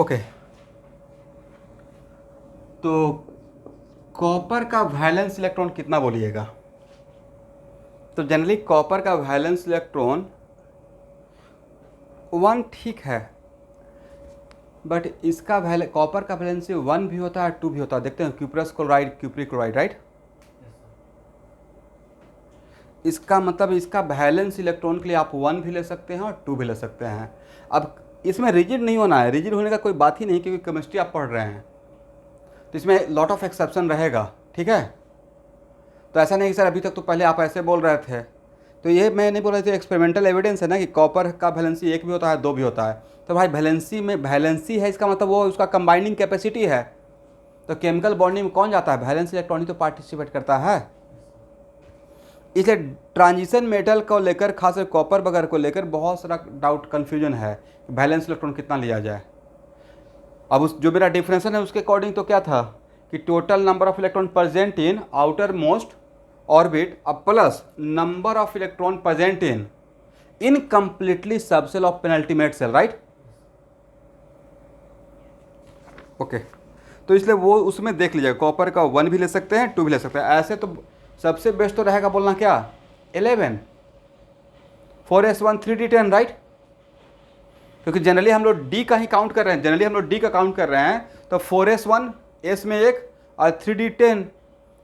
Okay, तो copper का valence electron कितना बोलिएगा? तो जनरली कॉपर का वैलेंस इलेक्ट्रॉन 1 ठीक है, बट इसका कॉपर का वैलेंसी 1 भी होता है 2 भी होता है। देखते हैं cuprous chloride, cupric chloride, right. इसका मतलब इसका वैलेंस इलेक्ट्रॉन के लिए आप 1 भी ले सकते हैं और 2 भी ले सकते हैं। अब इसमें रिजिड नहीं होना है, रिजिड होने का कोई बात ही नहीं, क्योंकि केमिस्ट्री आप पढ़ रहे हैं, तो इसमें लॉट ऑफ एक्सेप्शन रहेगा, ठीक है। तो ऐसा नहीं कि सर अभी तक तो पहले आप ऐसे बोल रहे थे, तो ये मैं नहीं बोल रहा था, एक्सपेरिमेंटल एविडेंस है ना कि कॉपर का वैलेंसी 1 भी होता है 2 भी होता है। तो भाई वैलेंसी में वैलेंसी है, इसका मतलब वो उसका कंबाइनिंग कैपेसिटी है। तो केमिकल बॉन्डिंग में कौन जाता है? वैलेंस इलेक्ट्रॉन ही तो पार्टिसिपेट करता है। इसलिए ट्रांजिशन मेटल को लेकर, खासकर कॉपर वगैरह को लेकर बहुत सारा डाउट कन्फ्यूजन है कि वैलेंस इलेक्ट्रॉन कितना लिया जाए। अब उस जो मेरा डिफरेंशन है उसके अकॉर्डिंग तो क्या था कि total number of electron present in outer most orbit अब plus number of electron present in incompletely subshell of penultimate shell, right. Okay, तो इसलिए वो उसमें देख लीजिएगा, कॉपर का 1 भी ले सकते हैं 2 भी ले सकते हैं। ऐसे तो सबसे बेस्ट तो रहेगा बोलना क्या 11 4s1 3d10, राइट। क्योंकि जनरली हम लोग डी का ही काउंट कर रहे हैं, जनरली हम लोग डी का काउंट कर रहे हैं। तो 4s1 एस में 1 और 3d10,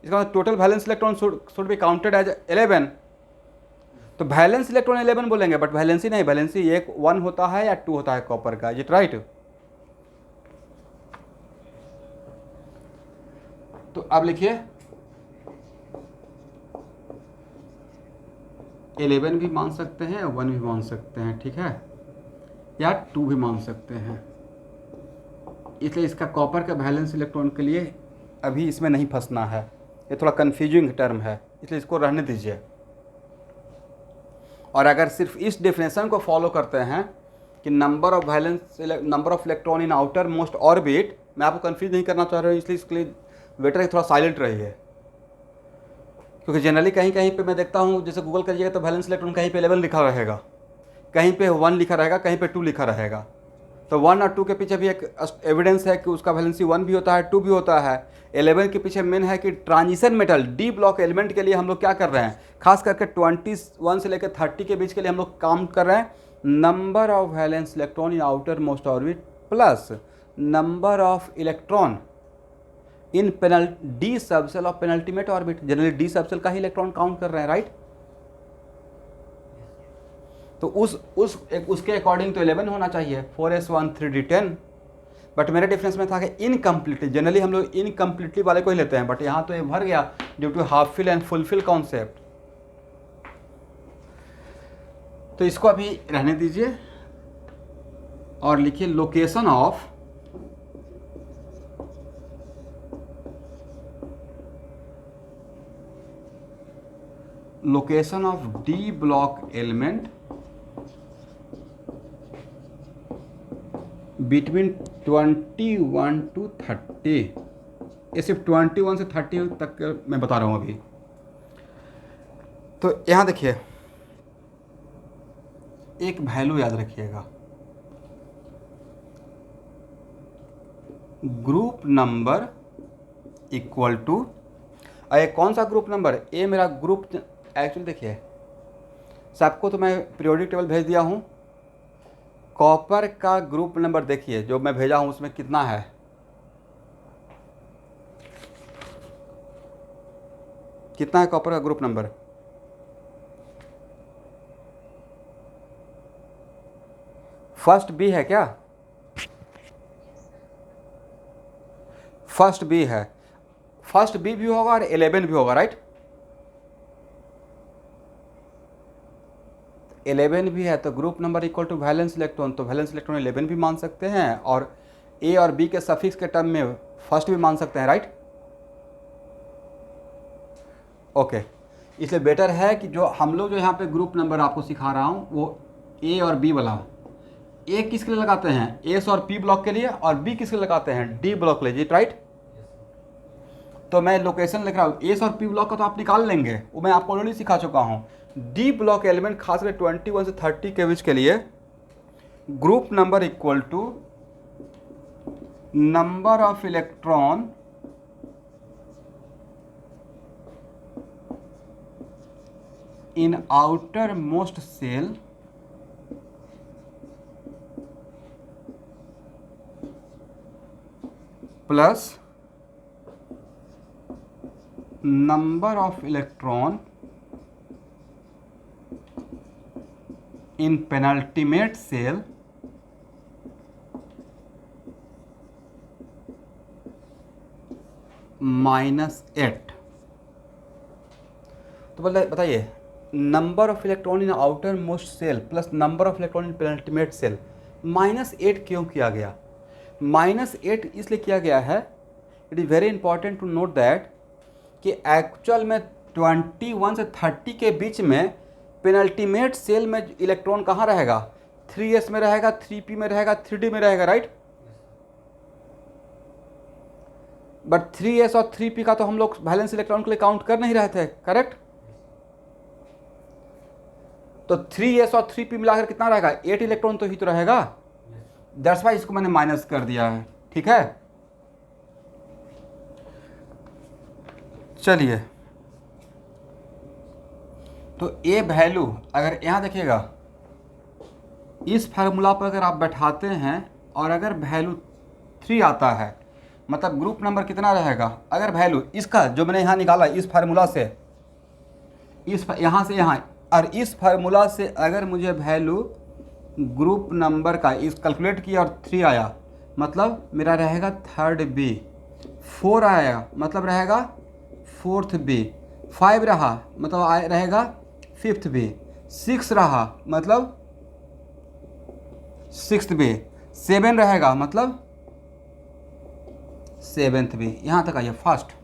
इसका मतलब total valence electron should be counted as 11। तो वैलेंस इलेक्ट्रॉन 11 बोलेंगे, बट वैलेंसी नहीं, वैलेंसी 1 होता है या 2 होता है कॉपर का, इज इट राइट? तो अब लिखिए 11 भी मान सकते हैं, 1 भी मान सकते हैं, ठीक है, या 2 भी मान सकते हैं। इसलिए इसका कॉपर का वैलेंस इलेक्ट्रॉन के लिए अभी इसमें नहीं फंसना है, ये थोड़ा कन्फ्यूजिंग टर्म है, इसलिए इसको रहने दीजिए। और अगर सिर्फ इस डेफिनेशन को फॉलो करते हैं कि number of electron in outer most orbit, मैं आपको कन्फ्यूज नहीं करना चाह रहा हूँ, इसलिए इसके लिए बेटर है थोड़ा साइलेंट रहिए। क्योंकि जनरली कहीं कहीं पे मैं देखता हूँ, जैसे गूगल करिएगा तो वैलेंस इलेक्ट्रॉन कहीं पे 11 लिखा रहेगा, कहीं पे 1 लिखा रहेगा, कहीं पे 2 लिखा रहेगा। तो 1 और 2 के पीछे भी एक एविडेंस है कि उसका वैलेंसी 1 भी होता है 2 भी होता है। 11 के पीछे मेन है कि transition metal D block element के लिए हम लोग क्या कर रहे हैं, खास करके 21 से लेकर 30 के बीच के लिए हम लोग काउंट कर रहे हैं number of valence electron in outer most orbit plus number of electron in D subshell of penultimate orbit. Generally D subshell का ही इलेक्ट्रॉन काउंट कर रहे हैं, राइट। तो उसके अकॉर्डिंग तो 11 होना चाहिए, 4s1 3d10। बट मेरे डिफरेंस में था कि इनकम्प्लीटली, जनरली हम लोग इनकम्प्लीटली वाले को ही लेते हैं, बट यहाँ तो ये भर गया due to half fill and fulfill concept. तो इसको अभी रहने दीजिए और लिखिए location of D block element between 21 to 30। ये सिर्फ 21 से 30 तक मैं बता रहा हूँ अभी। तो यहाँ देखिए एक वैल्यू याद रखिएगा, ग्रुप नंबर इक्वल टू, अरे कौन सा ग्रुप नंबर, ये मेरा ग्रुप एक्चुअली देखिए सबको तो मैं पीरियोडिक टेबल भेज दिया हूँ। कॉपर का ग्रुप नंबर देखिए जो मैं भेजा हूँ उसमें कितना है, कितना है कॉपर का ग्रुप नंबर? फर्स्ट बी है क्या? फर्स्ट बी है, फर्स्ट बी भी होगा और 11 भी होगा, राइट। 11 भी है तो group number equal to valence electron, तो वैलेंस इलेक्ट्रॉन 11 भी मान सकते हैं और ए और बी के सफिक्स के टर्म में फर्स्ट भी मान सकते हैं, राइट। ओके, इसलिए बेटर है कि जो हम लोग जो यहाँ पे ग्रुप नंबर आपको सिखा रहा हूँ वो ए और बी वाला, ए किसके लिए लगाते हैं, एस और पी ब्लॉक के लिए, और बी किसके लिए लगाते हैं, डी ब्लॉक के लिए, राइट। तो मैं लोकेशन लिख रहा हूँ, एस और पी ब्लॉक का तो आप निकाल लेंगे, वो मैं आपको ऑलरेडी सिखा चुका हूँ। डी ब्लॉक एलिमेंट खासकर 21 से 30 के बीच के लिए group number equal to number of electron in outermost cell plus number of electron in penultimate cell -8। तो बताइए, number of electron in outer most shell plus number of electron in penultimate shell -8 क्यों किया गया? -8 इसलिए किया गया है, it is very important to note that कि एक्चुअल में 21 से 30 के बीच में पेनल्टीमेट सेल में इलेक्ट्रॉन कहाँ रहेगा? 3s में रहेगा, 3p में रहेगा, 3d में रहेगा, राइट? बट 3s और 3p का तो हम लोग वैलेंस इलेक्ट्रॉन के लिए काउंट कर नहीं रहे थे, करेक्ट? तो 3s और 3p मिलाकर कितना रहेगा? 8 इलेक्ट्रॉन तो ही तो रहेगा। दैट्स वाई इसको मैंने माइनस कर दिया है, ठीक है? चलिए, तो ए वैल्यू अगर यहाँ देखिएगा, इस फार्मूला पर अगर आप बैठाते हैं और अगर वैल्यू 3 आता है, मतलब ग्रुप नंबर कितना रहेगा? अगर वैल्यू इसका जो मैंने यहाँ निकाला इस फार्मूला से, यहाँ से यहाँ, और इस फार्मूला से अगर मुझे वैल्यू ग्रुप नंबर का इस कैलकुलेट किया और 3 आया, मतलब मेरा रहेगा 3rd बी। 4 आया मतलब रहेगा 4th बी। 5 रहा मतलब रहेगा 5th बी। 6 रहा मतलब 6th बी। 7 रहेगा मतलब 7th बी। यहाँ तक आइए फर्स्ट।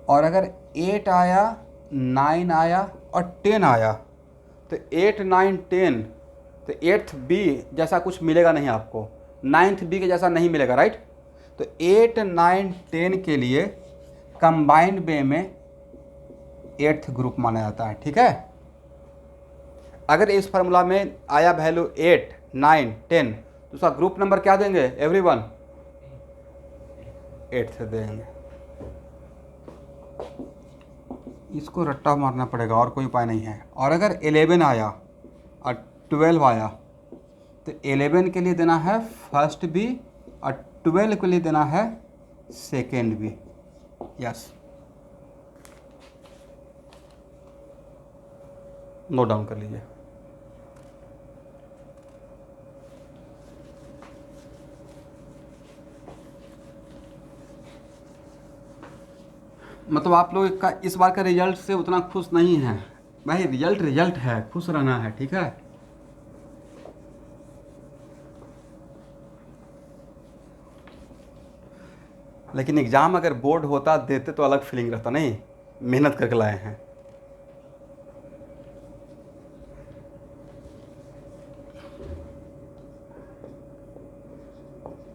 और अगर 8 आया, 9 आया और 10 आया, तो 8, 9, 10, तो 8th बी जैसा कुछ मिलेगा नहीं आपको, 9th बी के जैसा नहीं मिलेगा, राइट? तो 8, 9, 10 के लिए कंबाइंड वे में 8th ग्रुप माना जाता है, ठीक है? अगर इस फार्मूला में आया वैल्यू 8, 9, 10, तो उसका ग्रुप नंबर क्या देंगे एवरीवन? 8th देंगे। इसको रट्टा मारना पड़ेगा, और कोई उपाय नहीं है। और अगर 11 आया और 12 आया, तो 11 के लिए देना है फर्स्ट बी और 12 के लिए देना है second B. Yes, note down कर लीजिए। मतलब आप लोग का इस बार का रिजल्ट से उतना खुश नहीं है भाई। रिजल्ट है, खुश रहना है, ठीक है? लेकिन एग्ज़ाम अगर बोर्ड होता देते तो अलग फीलिंग रहता, नहीं? मेहनत करके लाए हैं।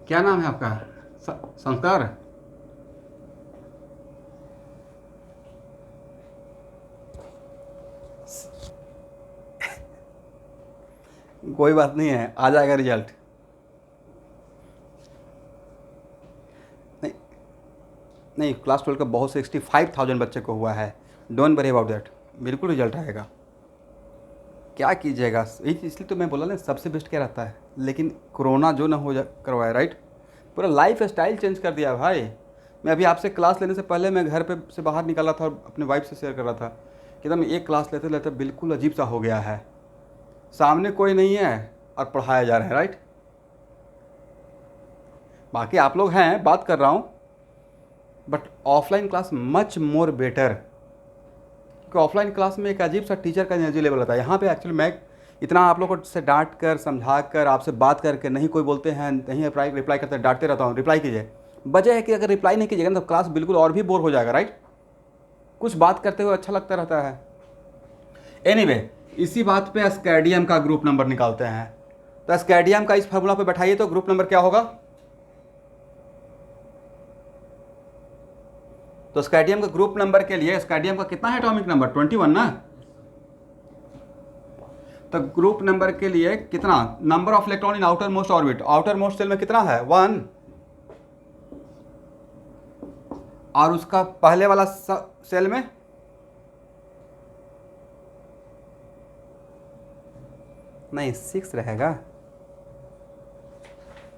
क्या नाम है आपका? संस्कार? कोई बात नहीं है, आ जाएगा रिजल्ट। नहीं नहीं, क्लास 12 का बहुत 65,000 बच्चे को हुआ है। डोंट वरी अबाउट दैट, बिल्कुल रिजल्ट आएगा। क्या कीजिएगा, इसलिए तो मैं बोला ना सबसे बेस्ट क्या रहता है। लेकिन कोरोना जो ना हो जा करवाया, राइट? पूरा लाइफ स्टाइल चेंज कर दिया भाई। मैं अभी आपसे क्लास लेने से पहले मैं घर पे से बाहर निकला था और अपने वाइफ से शेयर कर रहा था कि एकदम एक क्लास लेते लेते बिल्कुल अजीब सा हो गया है। सामने कोई नहीं है और पढ़ाया जा रहा है, राइट? बाकी आप लोग हैं, बात कर रहा हूँ, but offline class much more better. क्योंकि ऑफलाइन क्लास में एक अजीब सा टीचर का एनर्जी लेवल होता है। यहाँ पे एक्चुअली मैं इतना आप लोगों को से डांट कर, समझा कर, आपसे बात करके नहीं कोई बोलते हैं, नहीं रिप्लाई करते, डांटते रहता हूँ, रिप्लाई कीजिए। वजह है कि अगर रिप्लाई नहीं कीजिएगा तो क्लास बिल्कुल और भी बोर हो जाएगा, राइट? कुछ बात करते हुए अच्छा लगता रहता है। एनीवे, इसी बात पे स्कैडियम का ग्रुप नंबर निकालते हैं। तो स्कैडियम का इस फार्मूला पे बैठाइए, तो ग्रुप नंबर क्या होगा? तो स्कैडियम का ग्रुप नंबर के लिए स्कैडियम का कितना है एटॉमिक नंबर 21 ना। तो ग्रुप नंबर के लिए कितना number of electron in outer most orbit, outermost shell में कितना है 1, और उसका पहले वाला सेल में नहीं 6 रहेगा,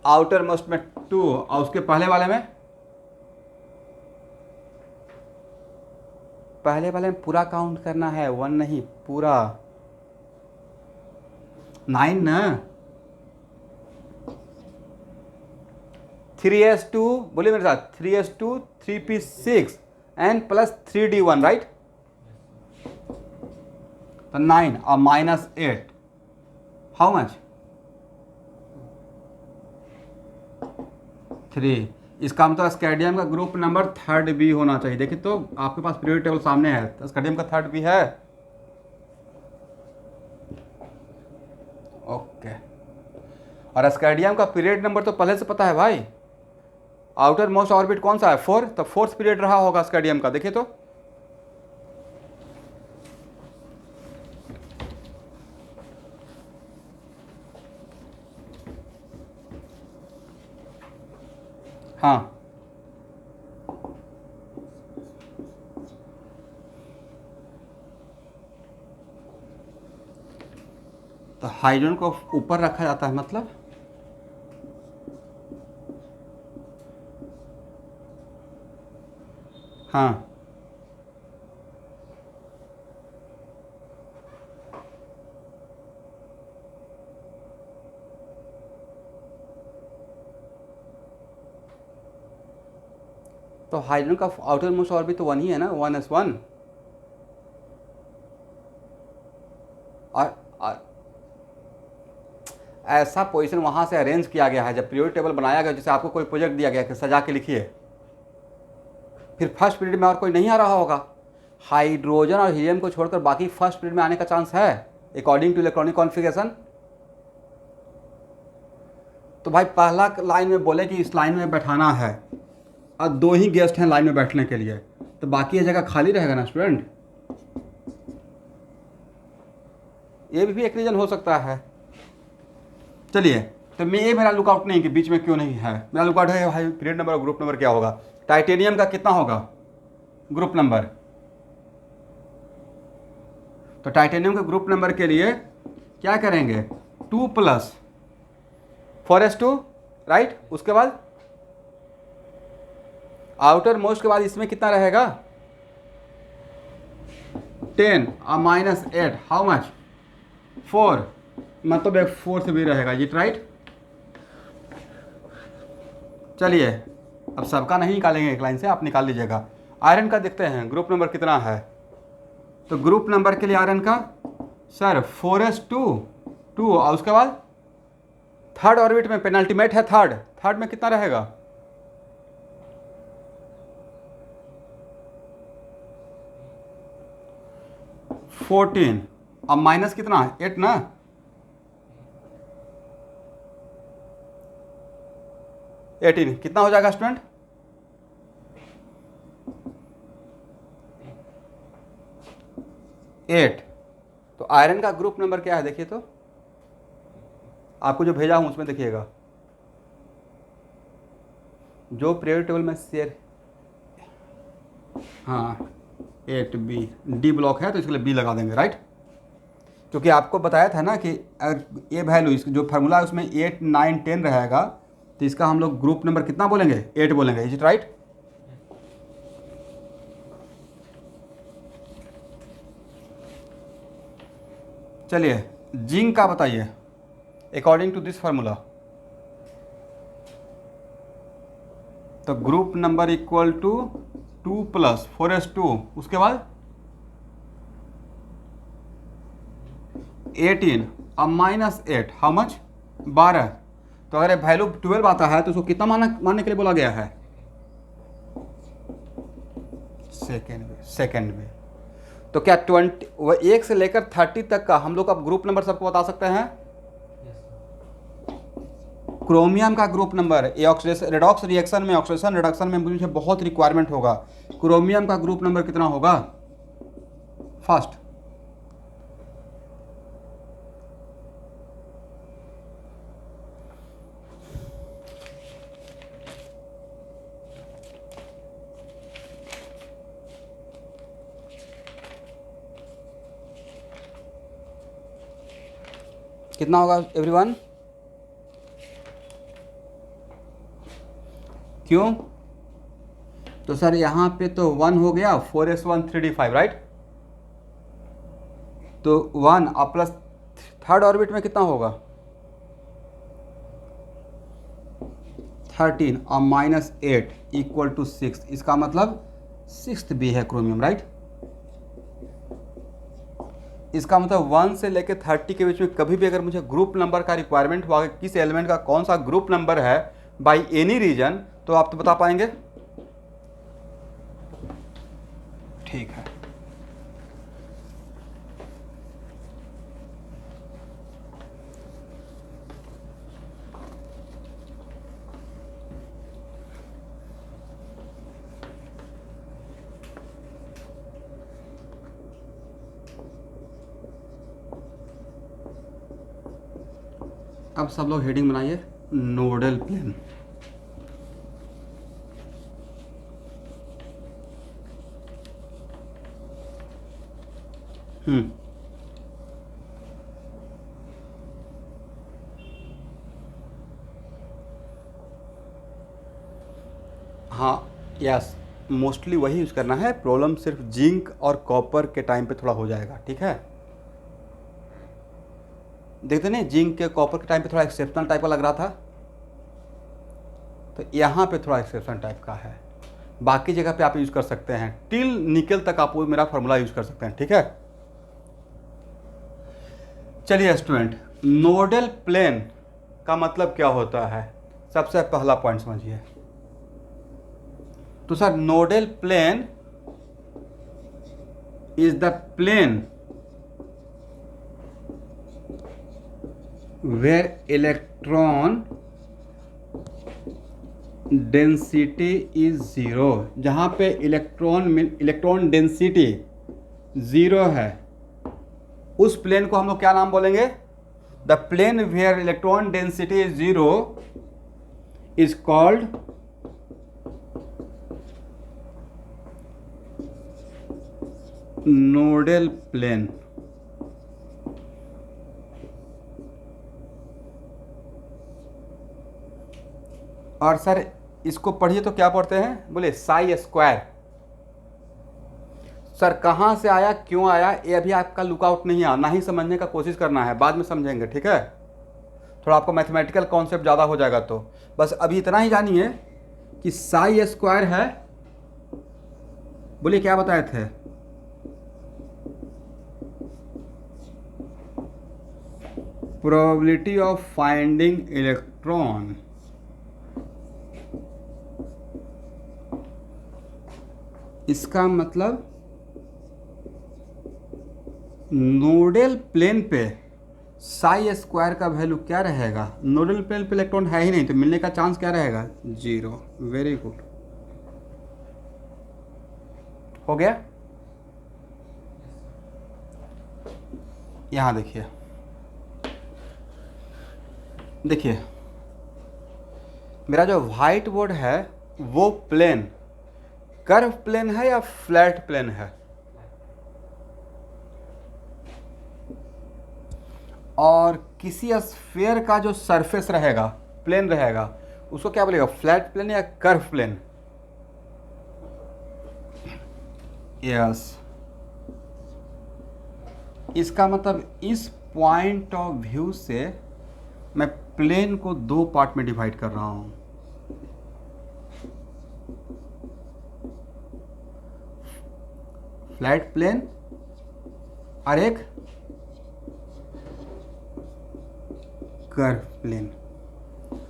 आउटर मोस्ट में 2 और उसके पहले वाले में पूरा काउंट करना है 1 नहीं पूरा 9 ना। 3s2 बोलिए मेरे साथ 3s2 3p6 and plus 3d1 right. तो 9 और -8 हाउ मच 3। इसका मतलब स्कैडियम का ग्रुप नंबर 3rd B होना चाहिए। देखिए तो आपके पास पीरियड टेबल सामने है, तो स्कैडियम का 3rd B है। ओके, और स्कैडियम का पीरियड नंबर तो पहले से पता है भाई, आउटर मोस्ट ऑर्बिट कौन सा है 4, तो 4th पीरियड रहा होगा स्कैडियम का। देखिए तो हाँ, तो हाइड्रोजन को ऊपर रखा जाता है मतलब हाँ, तो हाइड्रोजन का आउटर मोस्ट ऑर्बिट तो 1 ही है ना, 1s1। और ऐसा पोजीशन वहाँ से अरेंज किया गया है, जब पीरियड टेबल बनाया गया, जैसे आपको कोई प्रोजेक्ट दिया गया कि सजा के लिखिए, फिर फर्स्ट पीरियड में और कोई नहीं आ रहा होगा, हाइड्रोजन और हीलियम को छोड़कर बाकी फर्स्ट पीरियड में आने का चांस है अकॉर्डिंग टू इलेक्ट्रॉनिक कॉन्फ़िगरेशन। तो भाई पहला लाइन में बोले कि इस लाइन में बैठाना है और 2 ही गेस्ट हैं लाइन में बैठने के लिए, तो बाकी ये जगह खाली रहेगा ना स्टूडेंट। ये भी एक रीज़न हो सकता है। चलिए, तो मैं ये मेरा लुकआउट नहीं कि बीच में क्यों नहीं है, मेरा लुकआउट है भाई पीरियड नंबर और ग्रुप नंबर क्या होगा। टाइटेनियम का कितना होगा ग्रुप नंबर, तो टाइटेनियम के ग्रुप नंबर के लिए क्या करेंगे 2 + 4s2 राइट। उसके बाद आउटर मोस्ट के बाद इसमें कितना रहेगा 10 और -8 हाउ मच 4, मतलब एक 4th भी रहेगा जी राइट। चलिए अब सबका नहीं निकालेंगे एक लाइन से, आप निकाल लीजिएगा। आयरन का देखते हैं ग्रुप नंबर कितना है। तो ग्रुप नंबर के लिए आयरन का सर 4s2 2 और उसके बाद 3rd ऑर्बिट में पेनल्टीमेट है 3rd में कितना रहेगा 14 अब माइनस कितना 8 ना, एटीन कितना हो जाएगा स्टूडेंट 8। तो आयरन का ग्रुप नंबर क्या है देखिए, तो आपको जो भेजा हूं उसमें देखिएगा, जो पीरियड टेबल में शेयर हाँ 8B डी ब्लॉक है तो इसके लिए बी लगा देंगे राइट, क्योंकि आपको बताया था ना कि अगर ये वैल्यू इस जो फार्मूला है उसमें 8 9 10 रहेगा, तो इसका हम लोग ग्रुप नंबर कितना बोलेंगे 8 बोलेंगे, इज इट राइट। चलिए जिंक का बताइए अकॉर्डिंग टू दिस फार्मूला, तो group number equal to 2 + 4s2 उसके बाद 18 और -8 हाउ मच 12। तो अगर वैल्यू 12 आता है तो उसको कितना मानने के लिए बोला गया है सेकेंड में। तो क्या 1 से लेकर 30 तक का हम लोग अब ग्रुप नंबर सबको बता सकते हैं। क्रोमियम का ग्रुप नंबर, ये ऑक्सीडेशन रेडॉक्स रिएक्शन में, ऑक्सीडेशन रिडक्शन में मुझे बहुत रिक्वायरमेंट होगा। क्रोमियम का ग्रुप नंबर कितना होगा? फर्स्ट कितना होगा एवरीवन? क्यों? तो सर यहाँ पे तो 1 हो गया, 4s1 3d5 राइट। तो 1 और प्लस थर्ड ऑर्बिट में कितना होगा? 13 और -8 इक्वल टू 6। इसका मतलब 6th बी है क्रोमियम राइट। इसका मतलब 1 से लेकर 30 के बीच में कभी भी अगर मुझे ग्रुप नंबर का रिक्वायरमेंट हुआ, किस एलिमेंट का कौन सा ग्रुप नंबर है बाय एनी रीजन, तो आप तो बता पाएंगे। ठीक है, अब सब लोग हेडिंग बनाइए, नोडल प्लेन। हाँ यस, मोस्टली वही यूज़ करना है। प्रॉब्लम सिर्फ जिंक और कॉपर के टाइम पे थोड़ा हो जाएगा, ठीक है। देखते नहीं, जिंक के कॉपर के टाइम पे थोड़ा एक्सेप्शनल टाइप का लग रहा था, तो यहाँ पे थोड़ा एक्सेप्शन टाइप का है। बाकी जगह पे आप यूज़ कर सकते हैं, टिल निकल तक आप वो मेरा फार्मूला यूज़ कर सकते हैं, ठीक है। चलिए स्टूडेंट, नोडल प्लेन का मतलब क्या होता है? सबसे पहला पॉइंट समझिए। तो sir nodal plane is the plane where electron density is 0, जहाँ पे इलेक्ट्रॉन डेंसिटी 0 है, उस प्लेन को हम लोग क्या नाम बोलेंगे? The plane where electron density is 0 is called nodal plane. और सर इसको पढ़िए तो क्या पढ़ते हैं? बोले साई स्क्वायर। सर कहाँ से आया, क्यों आया, ये अभी आपका लुकआउट नहीं है, ना ही समझने का कोशिश करना है, बाद में समझेंगे, ठीक है। थोड़ा आपको मैथमेटिकल कॉन्सेप्ट ज़्यादा हो जाएगा, तो बस अभी इतना ही जानिए कि साई स्क्वायर है। बोलिए क्या बताए थे? Probability of finding electron. इसका मतलब नोडल प्लेन पे साई स्क्वायर का वैल्यू क्या रहेगा? नोडल प्लेन पे इलेक्ट्रॉन है ही नहीं, तो मिलने का चांस क्या रहेगा? 0। वेरी गुड, हो गया। यहां देखिए, देखिए मेरा जो व्हाइट बोर्ड है वो प्लेन कर्व प्लेन है या फ्लैट प्लेन है? और किसी स्फीयर का जो सरफेस रहेगा, प्लेन रहेगा, उसको क्या बोलेगा? फ्लैट प्लेन या कर्व प्लेन? यस, इसका मतलब इस पॉइंट ऑफ व्यू से मैं प्लेन को 2 पार्ट में डिवाइड कर रहा हूं। फ्लैट प्लेन और एक कर्व प्लेन।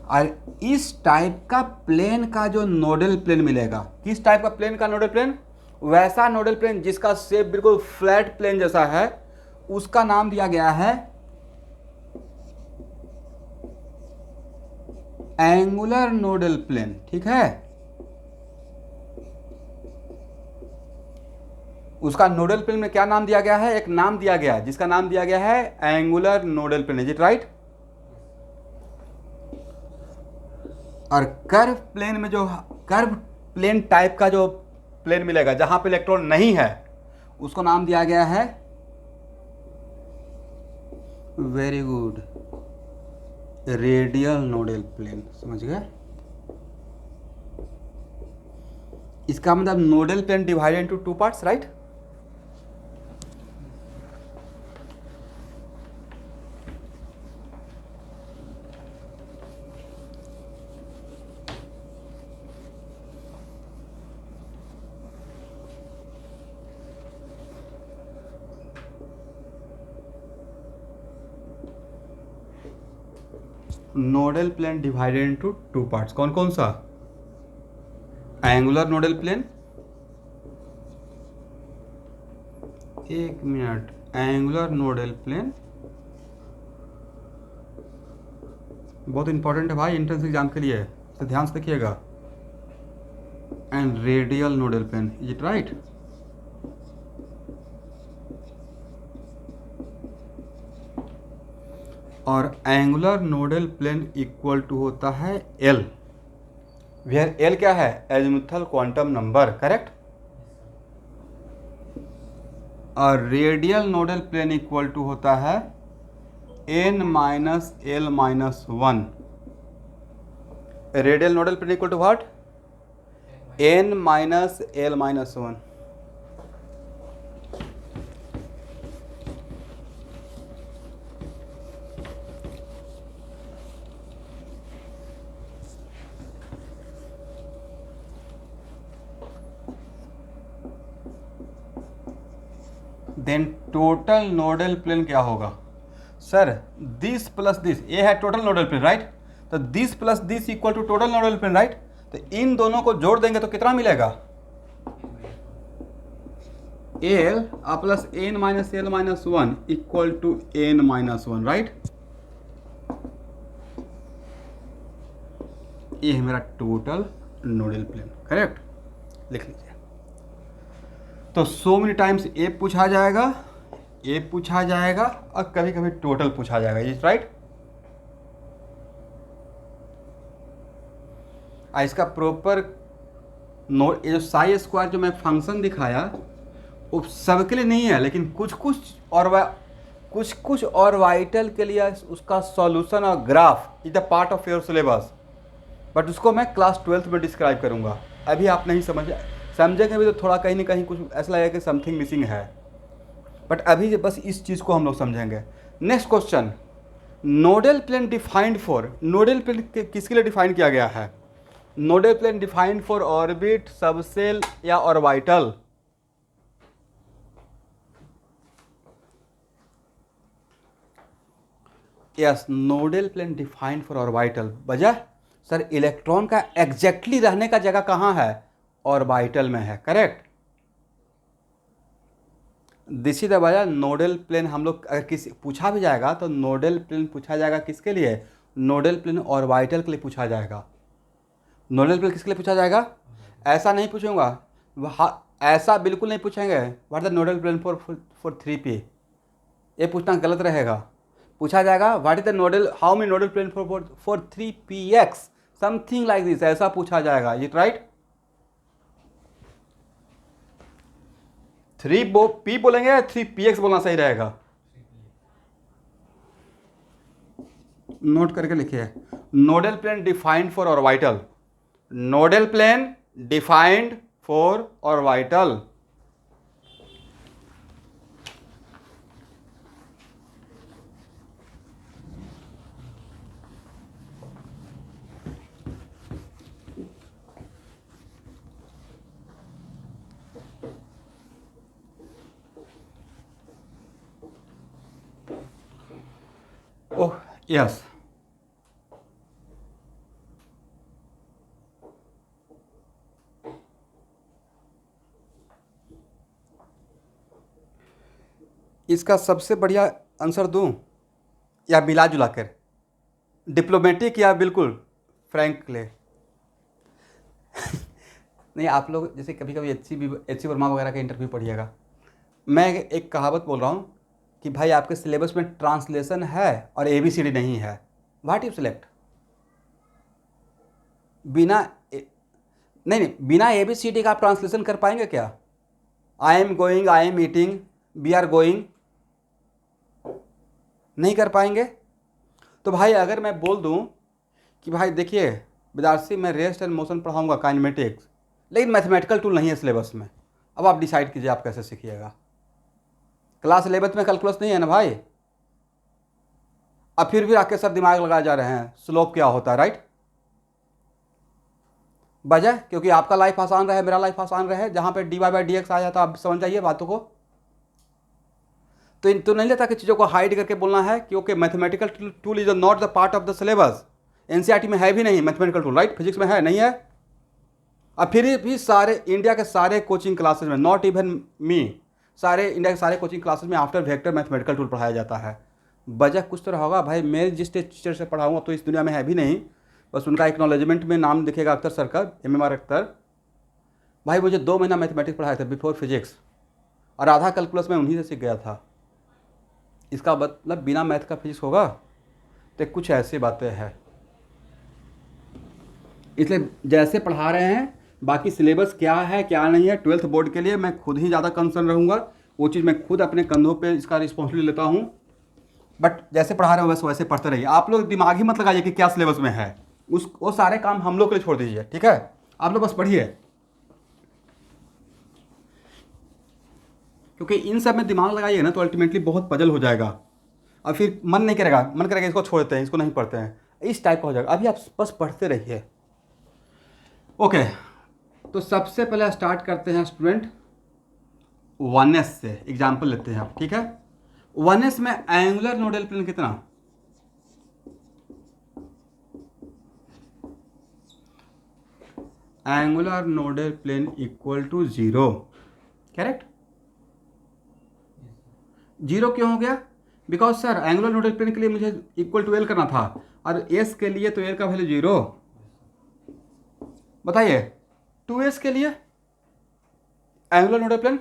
और इस टाइप का प्लेन का जो नोडल प्लेन मिलेगा, किस टाइप का प्लेन का नोडल प्लेन? वैसा नोडल प्लेन जिसका शेप बिल्कुल फ्लैट प्लेन जैसा है, उसका नाम दिया गया है एंगुलर नोडल प्लेन, ठीक है, उसका नोडल प्लेन में क्या नाम दिया गया है, एक नाम दिया गया है जिसका नाम दिया गया है angular nodal plane, is it right. और कर्व प्लेन में जो कर्व प्लेन टाइप का जो प्लेन मिलेगा जहां पे इलेक्ट्रॉन नहीं है उसको नाम दिया गया है, very good, radial nodal plane, समझ गए। इसका मतलब nodal plane divided into two parts, right. Nodal plane divided into two parts, कौन कौन सा, एंगुलर नोडल प्लेन, एक मिनट, एंगुलर नोडल प्लेन बहुत इंपॉर्टेंट है भाई एंट्रेंस एग्जाम के लिए, तो ध्यान से देखिएगा, and radial nodal plane, is it right. और angular nodal plane equal to होता है एल, वेयर एल क्या है, एजीमुथल क्वांटम नंबर, करेक्ट। और radial nodal plane equal to होता है n minus L minus one, radial nodal plane equal to what, n minus L minus one. Then total nodal plane क्या होगा, sir this plus this, ये है total nodal plane, right. तो this plus this equal to total nodal plane, right. तो इन दोनों को जोड़ देंगे तो कितना मिलेगा, L plus N minus L minus one equal to N minus one, right. ये है मेरा टोटल नोडल प्लेन, करेक्ट, लिख लीजिए। तो सो मेनी टाइम्स ए पूछा जाएगा, ए पूछा जाएगा और कभी कभी टोटल पूछा जाएगा, इज राइट। इसका प्रॉपर नोट, ये जो साई स्क्वायर जो मैं फंक्शन दिखाया वो सबके लिए नहीं है, लेकिन कुछ कुछ और वाइटल के लिए उसका सॉल्यूशन और graph is the part of your syllabus, but उसको मैं क्लास 12th में डिस्क्राइब करूंगा। अभी आप नहीं समझेंगे भी तो थोड़ा कहीं ना कहीं कुछ ऐसा लगेगा कि समथिंग मिसिंग है, बट अभी बस इस चीज़ को हम लोग समझेंगे। Next question, nodal plane defined for, nodal plane किसके लिए डिफाइन किया गया है, nodal plane defined for orbit, subshell या orbital. Yes, nodal plane defined for orbital, वजह सर इलेक्ट्रॉन का एग्जैक्टली रहने का जगह कहाँ है, ऑर्बिटल में है, करेक्ट। दिस इज द वजह नोडल प्लेन हम लोग अगर किसी पूछा भी जाएगा तो नोडल प्लेन पूछा जाएगा किसके लिए, नोडल प्लेन ऑर्बिटल के लिए पूछा जाएगा। नोडल प्लेन किसके लिए पूछा जाएगा, ऐसा नहीं पूछूंगा, ऐसा बिल्कुल नहीं पूछेंगे what the nodal plane for 3p, ये पूछना गलत रहेगा। पूछा जाएगा what is the nodal, how many nodal plane for 3px, something like this, ऐसा पूछा जाएगा, इज इट राइट। 3p बोलेंगे या 3px बोलना सही रहेगा, नोट करके लिखिए। Nodal plane defined for orbital, nodal plane defined for orbital. Oh yes, इसका सबसे बढ़िया आंसर दूं या मिला जुला कर, डिप्लोमेटिक या बिल्कुल फ्रैंकली। नहीं, आप लोग जैसे कभी कभी एच सी वर्मा वगैरह का इंटरव्यू पढ़िएगा। मैं एक कहावत बोल रहा हूँ कि भाई आपके सिलेबस में ट्रांसलेशन है और ABCD नहीं है, व्हाट यू सिलेक्ट? बिना नहीं, बिना ABCD का आप ट्रांसलेशन कर पाएंगे क्या? I am going, I am eating, we are going, नहीं कर पाएंगे। तो भाई अगर मैं बोल दूं कि भाई देखिए विद्यार्थी मैं रेस्ट एंड मोशन पढ़ाऊंगा काइनेमेटिक्स, लेकिन मैथमेटिकल टूल नहीं है सिलेबस में, अब आप डिसाइड कीजिए आप कैसे सीखिएगा। क्लास 11th में कैलकुलस नहीं है ना भाई, अब फिर भी आके सर दिमाग लगाए जा रहे हैं स्लोप क्या होता है, राइट? वजह क्योंकि आपका लाइफ आसान रहे, मेरा लाइफ आसान रहे, जहाँ पे dy/dx आ जाता, आप समझ जाइए बातों को। तो नहीं लेता कि चीज़ों को हाइड करके बोलना है कि okay mathematical tool is not the part of the syllabus. NCERT में है भी नहीं मैथमेटिकल टूल, राइट? फिजिक्स में है नहीं है? अब फिर भी सारे इंडिया के सारे कोचिंग क्लासेस में, नॉट इवन मी, सारे इंडिया के सारे कोचिंग क्लासेस में आफ्टर वेक्टर मैथमेटिकल टूल पढ़ाया जाता है। वजह कुछ तो होगा भाई, मैं जिस टीचर से पढ़ाऊँगा तो इस दुनिया में है भी नहीं, बस उनका एक्नॉलेजमेंट में नाम दिखेगा अख्तर सर का, MMR अख्तर। भाई मुझे 2 महीना मैथमेटिक्स पढ़ाया था बिफोर फिजिक्स, और आधा कैलकुलस मैं उन्हीं से सीख गया था। इसका मतलब बिना मैथ का फिजिक्स होगा? तो कुछ ऐसी बातें हैं, इसलिए जैसे पढ़ा रहे हैं, बाकी सिलेबस क्या है क्या नहीं है 12th बोर्ड के लिए मैं खुद ही ज़्यादा कंसर्न रहूँगा, वो चीज़ मैं खुद अपने कंधों पे इसका रिस्पॉन्सिबिलिटी लेता हूँ। बट जैसे पढ़ा रहे हो बस वैसे पढ़ते रहिए, आप लोग दिमाग ही मत लगाइए कि क्या सिलेबस में है, वो सारे काम हम लोग के लिए छोड़ दीजिए, ठीक है? आप लोग बस पढ़िए, क्योंकि इन सब में दिमाग लगाइए ना तो अल्टीमेटली बहुत पजल हो जाएगा, और फिर मन करेगा इसको छोड़ देते हैं, इसको नहीं पढ़ते हैं, इस टाइप का हो जाएगा। अभी आप बस पढ़ते रहिए। ओके, तो सबसे पहले स्टार्ट करते हैं स्टूडेंट 1s से, एग्जाम्पल लेते हैं आप, ठीक है? 1s में एंगुलर नोडल प्लेन कितना? Angular nodal plane equal to 0, correct? 0 क्यों हो गया? Because sir angular nodal plane के लिए मुझे इक्वल टू L करना था, और S के लिए तो L का वैल्यू 0। बताइए 2s के लिए एंगुलर नोडल प्लेन,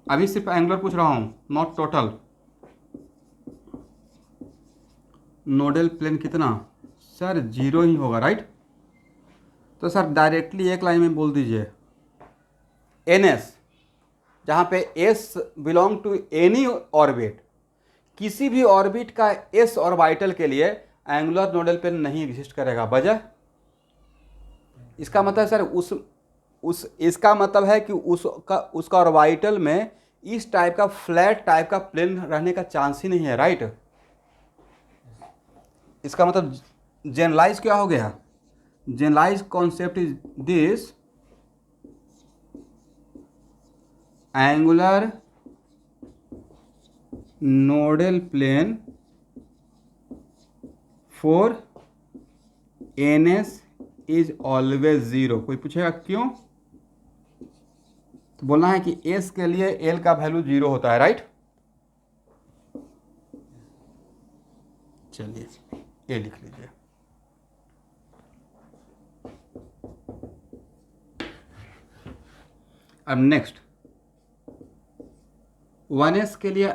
अभी सिर्फ एंगुलर पूछ रहा हूं, नॉट टोटल। नोडल प्लेन कितना? सर 0 ही होगा, राइट? तो सर डायरेक्टली एक लाइन में बोल दीजिए NS, जहां पे S belong to any orbit, किसी भी ऑर्बिट का S ऑर्बिटल के लिए एंगुलर नोडल प्लेन नहीं एग्जिस्ट करेगा। वजह? इसका मतलब सर इसका मतलब है कि उसका ऑर्बिटल में इस टाइप का फ्लैट टाइप का प्लेन रहने का चांस ही नहीं है, राइट? इसका मतलब जनरलाइज क्या हो गया? Generalise concept is this, angular nodal plane for NS is always 0। कोई पूछेगा क्यों? तो बोलना है कि S के लिए L का वैल्यू 0 होता है, राइट? चलिए ये लिख लीजिए। अब नेक्स्ट 1s के लिए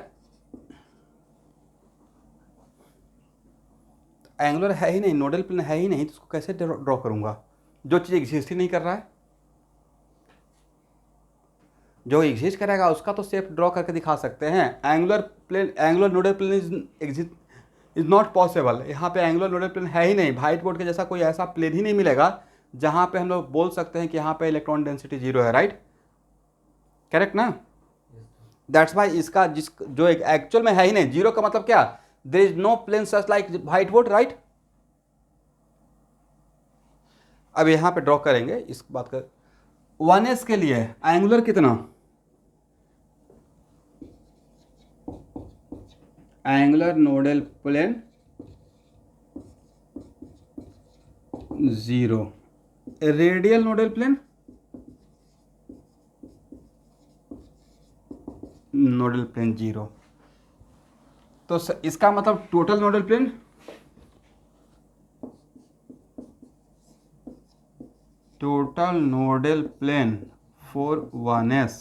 एंगुलर है ही नहीं, नोडल प्लेन है ही नहीं, तो उसको कैसे ड्रॉ करूंगा? जो चीज़ एग्जिस्ट ही नहीं कर रहा है, जो एग्जिस्ट करेगा उसका तो शेप ड्रॉ करके दिखा सकते हैं। Angular nodal plane is not possible. यहाँ पे एंगुलर नोडल प्लेन है ही नहीं, व्हाइट बोर्ड के जैसा कोई ऐसा प्लेन ही नहीं मिलेगा जहाँ पे हम लोग बोल सकते हैं कि यहाँ पे इलेक्ट्रॉन डेंसिटी 0 है, राइट? करेक्ट ना? दैट्स वाई इसका जो एक एक्चुअल में है ही नहीं, 0 का मतलब क्या? There is no plane such like white board, right? अब यहाँ पे ड्रॉ करेंगे इस बात का। 1s के लिए एंगुलर कितना? Angular nodal plane 0, radial nodal plane nodal plane 0। तो इसका मतलब total nodal plane total nodal plane for 1s,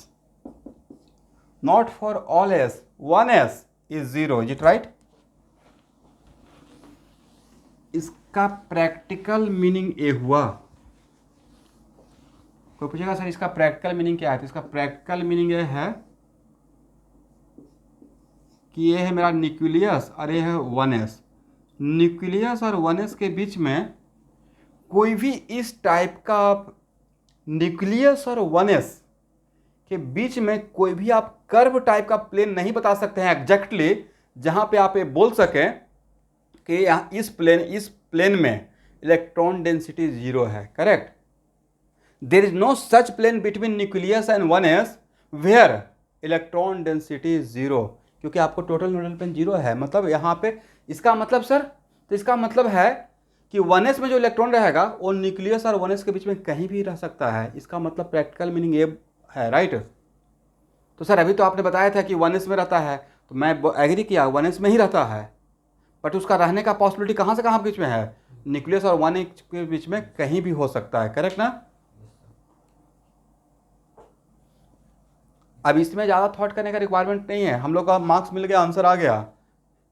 not for all s, 1s is 0, is it right? इसका प्रैक्टिकल मीनिंग ये हुआ। कोई पूछेगा सर इसका प्रैक्टिकल मीनिंग क्या है, तो इसका प्रैक्टिकल मीनिंग ये है कि ये है मेरा न्यूक्लियस और ये है 1s। न्यूक्लियस और 1s के बीच में कोई भी इस टाइप का, न्यूक्लियस और 1s के बीच में कोई भी आप कर्व टाइप का प्लेन नहीं बता सकते हैं एग्जैक्टली, जहां पे आप ये बोल सकें कि यहाँ इस प्लेन में इलेक्ट्रॉन डेंसिटी 0 है। Correct. There is no such plane between nucleus and 1s where electron density 0, क्योंकि आपको टोटल नोडल प्लेन 0 है। मतलब यहाँ पे इसका मतलब सर, तो इसका मतलब है कि 1s में जो इलेक्ट्रॉन रहेगा वो न्यूक्लियस और 1s के बीच में कहीं भी रह सकता है। इसका मतलब प्रैक्टिकल मीनिंग ये है, राइट। तो सर अभी तो आपने बताया था कि 1s में रहता है, तो मैं एग्री किया 1s में ही रहता है, बट उसका रहने का पॉसिबिलिटी कहाँ से कहाँ बीच में है, न्यूक्लियस और 1s के बीच में कहीं भी हो सकता है। करेक्ट ना। अब इसमें ज़्यादा थॉट करने का रिक्वायरमेंट नहीं है, हम लोग का मार्क्स मिल गया, आंसर आ गया।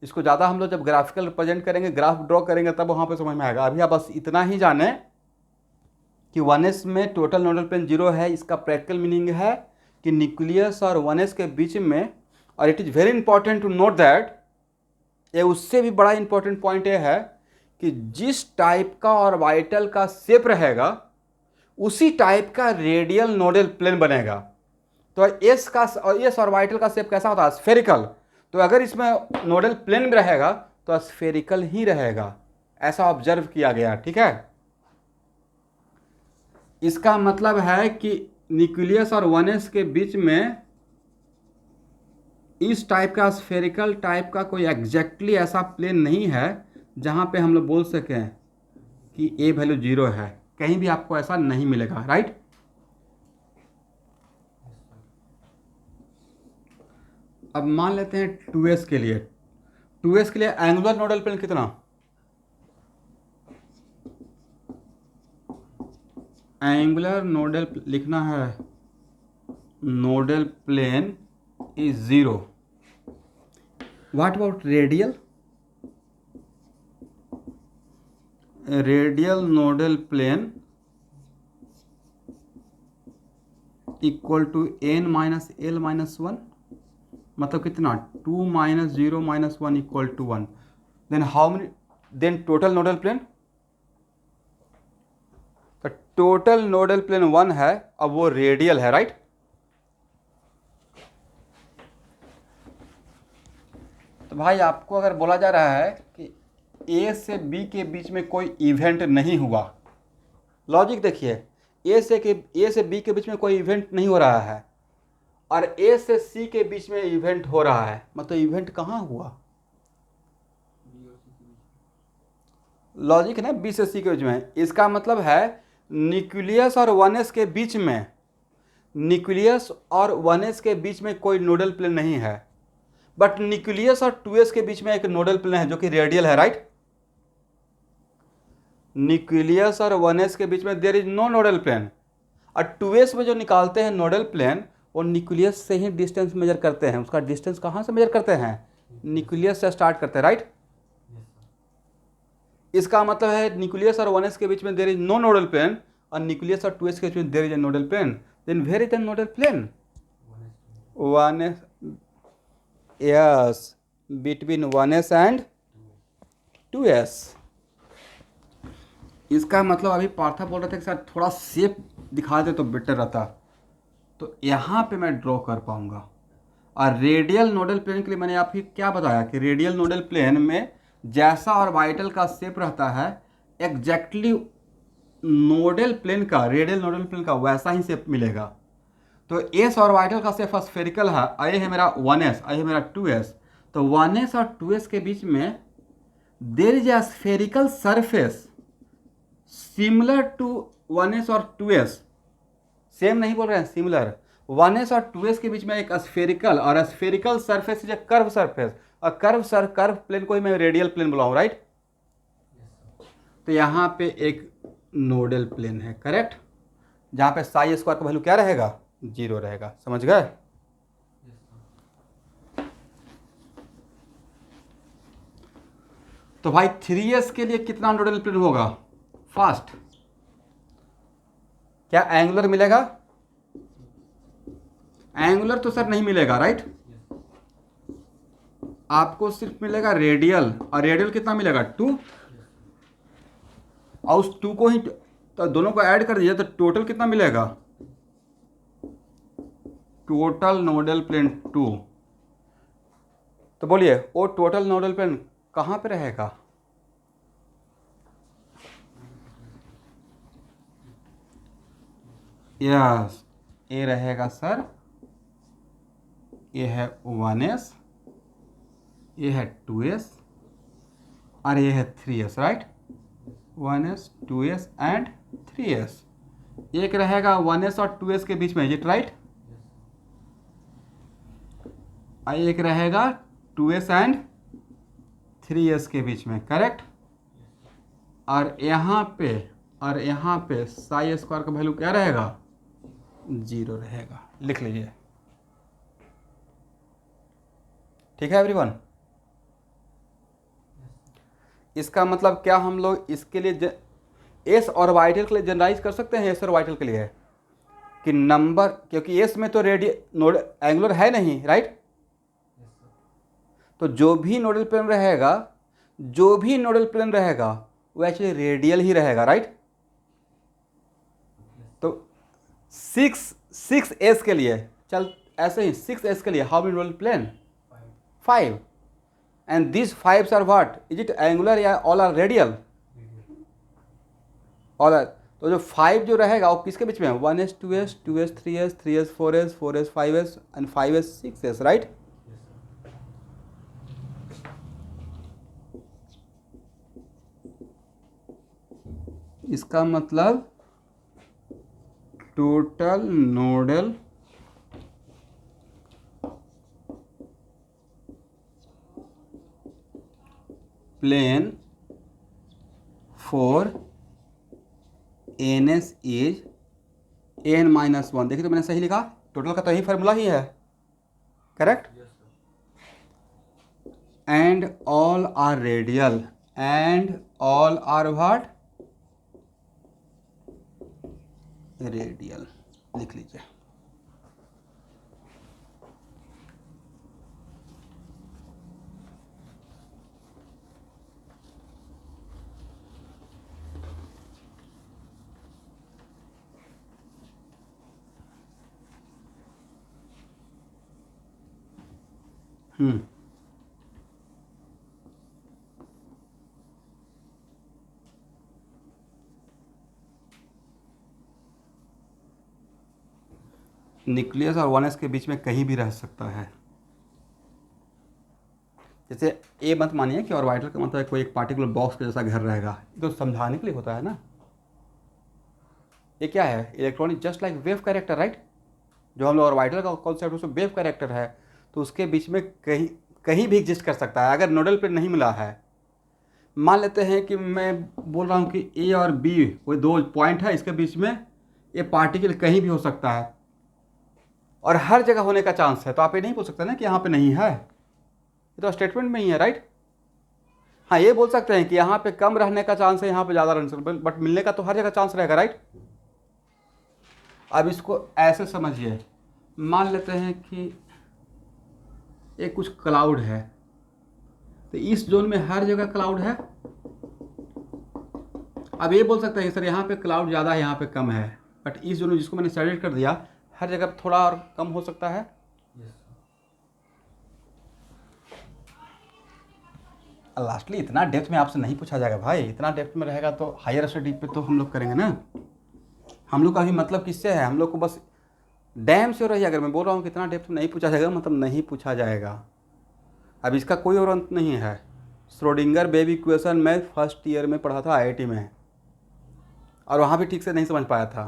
इसको ज़्यादा हम लोग जब ग्राफिकल रिप्रेजेंट करेंगे, ग्राफ ड्रॉ करेंगे, तब वहाँ पे समझ में आएगा। अभी आप बस इतना ही जाने कि 1s में टोटल नोडल प्लेन 0 है। इसका प्रैक्टिकल मीनिंग है कि न्यूक्लियस और 1s के बीच में, और it is very important to note that, ये उससे भी बड़ा इंपॉर्टेंट पॉइंट ये है कि जिस टाइप का ऑर्बिटल का शेप रहेगा उसी टाइप का रेडियल नोडल प्लेन बनेगा। तो एस ऑर्बिटल का शेप कैसा होता है, स्फेरिकल। तो अगर इसमें नोडल प्लेन में रहेगा तो स्फेरिकल ही रहेगा, ऐसा ऑब्जर्व किया गया। ठीक है। इसका मतलब है कि न्यूक्लियस और 1s के बीच में इस टाइप का स्फेरिकल टाइप का कोई एग्जैक्टली ऐसा प्लेन नहीं है जहां पे हम लोग बोल सकें कि ए वैल्यू 0 है। कहीं भी आपको ऐसा नहीं मिलेगा, राइट। अब मान लेते हैं 2s के लिए, 2s के लिए एंगुलर नोडल प्लेन कितना, एंगुलर नोडल लिखना है, nodal plane is 0। What about radial, radial nodal plane equal to n minus l minus 1, मतलब कितना, 2 minus 0 minus 1 equal to 1। Then how many, then total nodal plane, तो total nodal plane 1 है, अब वो radial है, right. तो भाई आपको अगर बोला जा रहा है कि ए से बी के बीच में कोई इवेंट नहीं हुआ, लॉजिक देखिए, ए से बी के बीच में कोई इवेंट नहीं हो रहा है और ए से सी के बीच में इवेंट हो रहा है, मतलब इवेंट कहाँ हुआ, लॉजिक है ना, बी से सी के बीच में। इसका मतलब है न्यूक्लियस और 1s के बीच में, न्यूक्लियस और 1s के बीच में कोई नोडल प्लेन नहीं है, बट न्यूक्लियस और 2s के बीच में एक नोडल प्लेन है जो कि रेडियल है, राइट। न्यूक्लियस और 1s के बीच में there is no nodal plane, और 2s में जो निकालते हैं नोडल प्लेन वो न्यूक्लियस से ही डिस्टेंस मेजर करते हैं। उसका डिस्टेंस कहाँ से मेजर करते हैं, न्यूक्लियस से स्टार्ट करते हैं, राइट। इसका मतलब है न्यूक्लियस और 1s के बीच में there is no nodal plane और न्यूक्लियस और 2s के बीच में there is a nodal plane. Then where is the nodal plane, 1s, yes, between 1s and 2s। इसका मतलब अभी पार्था बोल रहे थे कि सर थोड़ा शेप दिखा दे तो बेटर रहता, तो यहाँ पे मैं ड्रॉ कर पाऊंगा। और रेडियल नोडल प्लेन के लिए मैंने आपको क्या बताया कि रेडियल नोडल प्लेन में जैसा ऑर्बिटल का शेप रहता है एग्जैक्टली नोडल प्लेन का, रेडियल नोडल प्लेन का वैसा ही शेप मिलेगा। तो एस ऑर्बिटल का शेप स्फेरिकल है, ये है मेरा 1s, ये है मेरा 2s। तो 1s और 2s के बीच में there is a spherical surface similar to 1s और 2s, सेम नहीं बोल रहे हैं, सिमिलर। 1s और 2s के बीच में एक स्फेरिकल, और spherical surface is a curve surface, और कर्व प्लेन को ही मैं रेडियल प्लेन बुलाऊं, राइट। तो यहाँ पे एक नोडल प्लेन है, करेक्ट। जहाँ पे साई स्क्वायर का वैल्यू क्या रहेगा, 0 रहेगा। समझ गए? तो भाई 3s के लिए कितना नोडल प्लेन होगा? फर्स्ट क्या एंगुलर मिलेगा? एंगुलर तो सर नहीं मिलेगा, राइट? आपको सिर्फ मिलेगा रेडियल, और रेडियल कितना मिलेगा? 2। और उस 2 को ही तो दोनों को ऐड कर दीजिए तो टोटल कितना मिलेगा? Total nodal plane 2। तो बोलिए वो टोटल नोडल प्लेन कहाँ पे रहेगा? यस, ये रहेगा सर, ये है 1s, ये है 2s और ये है 3s, right? 1s 2s and 3s। एक रहेगा 1s और 2s के बीच में, इज इट राइट? और एक रहेगा 2s एंड 3s के बीच में, करेक्ट? और यहाँ पे साई स्क्वायर का वैल्यू क्या रहेगा? 0 रहेगा। लिख लीजिए। ठीक है एवरीवन? इसका मतलब क्या हम लोग इसके लिए एस ऑर्बिटल के लिए जनरलाइज कर सकते हैं? एस ऑर्बिटल के लिए कि नंबर, क्योंकि एस में तो नोड एंगुलर है नहीं, राइट? तो जो भी नोडल प्लेन रहेगा वो एक्चुअली रेडियल ही रहेगा, राइट? तो 6s के लिए, चल ऐसे ही 6s के लिए how many nodal plane? 5। And this 5s are what? Is it angular या all are radial? All are. तो जो 5 जो रहेगा वो किसके बीच में है? 1s 2s 2s 3s 3s 4s 4s 5s and 5s 6s, right? इसका मतलब total nodal plane for ns is n-1। देखिए तो मैंने सही लिखा, टोटल का तो यही फार्मूला ही है, correct? And all are radial, and all are what? Radial. लिख लीजिए। न्यूक्लियस और 1s के बीच में कहीं भी रह सकता है। जैसे ये मत मानिए कि ऑर्बिटल का मतलब कोई एक पार्टिकुलर बॉक्स के जैसा घर रहेगा, तो समझाने के लिए होता है ना। ये क्या है? Electron is just like wave character, right? जो हम लोग ऑर्बिटल का कॉन्सेप्ट उसमें वेव कैरेक्टर है, तो उसके बीच में कहीं भी एग्जिस्ट कर सकता है। अगर नोडल प्लेन नहीं मिला है, मान लेते हैं कि मैं बोल रहा हूँ कि ए और बी कोई 2 पॉइंट है, इसके बीच में ये पार्टिकल कहीं भी हो सकता है और हर जगह होने का चांस है, तो आप ये नहीं बोल सकते ना कि यहाँ पे नहीं है। ये तो स्टेटमेंट में ही है, राइट? हाँ, ये बोल सकते हैं कि यहाँ पे कम रहने का चांस है, यहाँ पे ज़्यादा रहने का, बट मिलने का तो हर जगह चांस रहेगा, राइट? अब इसको ऐसे समझिए, मान लेते हैं कि एक कुछ क्लाउड है, तो इस जोन में हर जगह क्लाउड है। अब ये बोल सकते हैं सर यहाँ पे क्लाउड ज़्यादा है, यहाँ पे कम है, बट इस जोन में जिसको मैंने सेलेक्ट कर दिया, हर जगह थोड़ा और कम हो सकता है। लास्टली इतना डेप्थ में आपसे नहीं पूछा जाएगा भाई। इतना डेप्थ में रहेगा तो हायर स्टडी पे तो हम लोग करेंगे ना। हम लोग का भी मतलब किससे है? हम लोग को बस डैम से रही। अगर मैं बोल रहा हूँ कि इतना डेप्थ में नहीं पूछा जाएगा, मतलब नहीं पूछा जाएगा। अब इसका कोई और अंत नहीं है। श्रोडिंगर वेव इक्वेशन मैं फर्स्ट ईयर में पढ़ा था IIT में, और वहाँ भी ठीक से नहीं समझ पाया था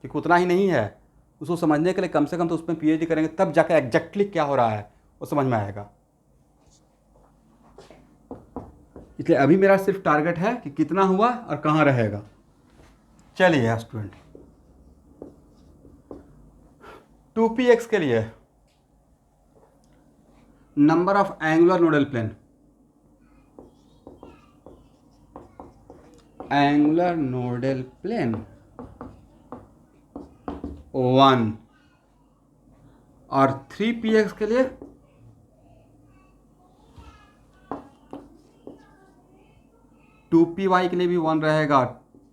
कि उतना ही नहीं है। उसको समझने के लिए कम से कम तो उसमें PhD करेंगे, तब जाकर एग्जैक्टली क्या हो रहा है वो समझ में आएगा। इसलिए अभी मेरा सिर्फ टारगेट है कि कितना हुआ और कहाँ रहेगा। चलिए स्टूडेंट, 2px के लिए number of angular nodal plane, angular nodal plane 1, और 3px के लिए 2py के लिए भी 1 रहेगा,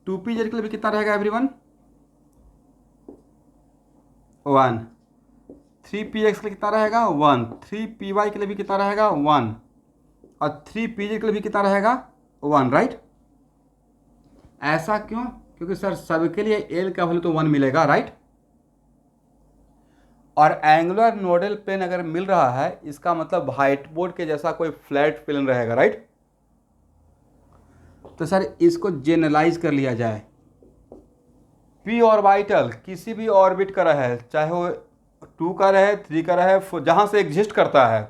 2pz के लिए भी कितना रहेगा एवरीवन? 1, 3px के लिए कितना रहेगा? 1, 3py के लिए भी कितना रहेगा? 1, और 3pz के लिए भी कितना रहेगा? 1, राइट? ऐसा क्यों? क्योंकि सर सबके लिए एल का वैल्यू तो 1 मिलेगा, राइट? और एंगुलर नोडल प्लेन अगर मिल रहा है इसका मतलब व्हाइट बोर्ड के जैसा कोई फ्लैट प्लेन रहेगा, राइट? तो सर इसको जनरलाइज कर लिया जाए, पी ऑर्बिटल किसी भी ऑर्बिट का रहे, चाहे वो 2 का रहे, 3 का रहे, जहां से एग्जिस्ट करता है,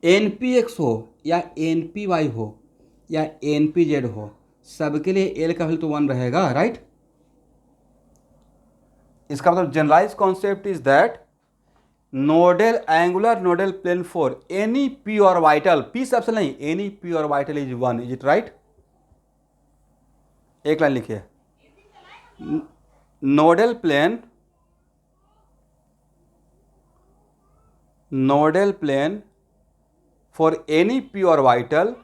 NPX हो या NPY हो या NPZ हो, सबके लिए एल का वैल्यू तो 1 रहेगा, राइट? इसका मतलब generalise concept is that nodal angular nodal plane for any p orbital, p सबसे नहीं, any p orbital is 1, is it right? एक लाइन लिखिए, nodal plane for any p orbital,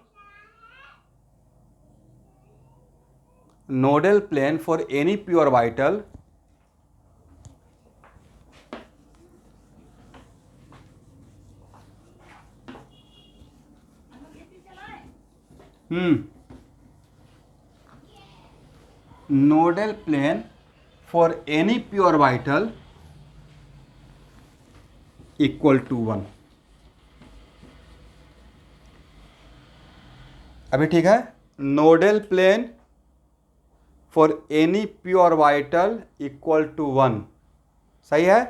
nodal plane for any p orbital nodal plane for any p orbital equal to 1। अभी ठीक है? Nodal plane for any p orbital equal to 1, सही है?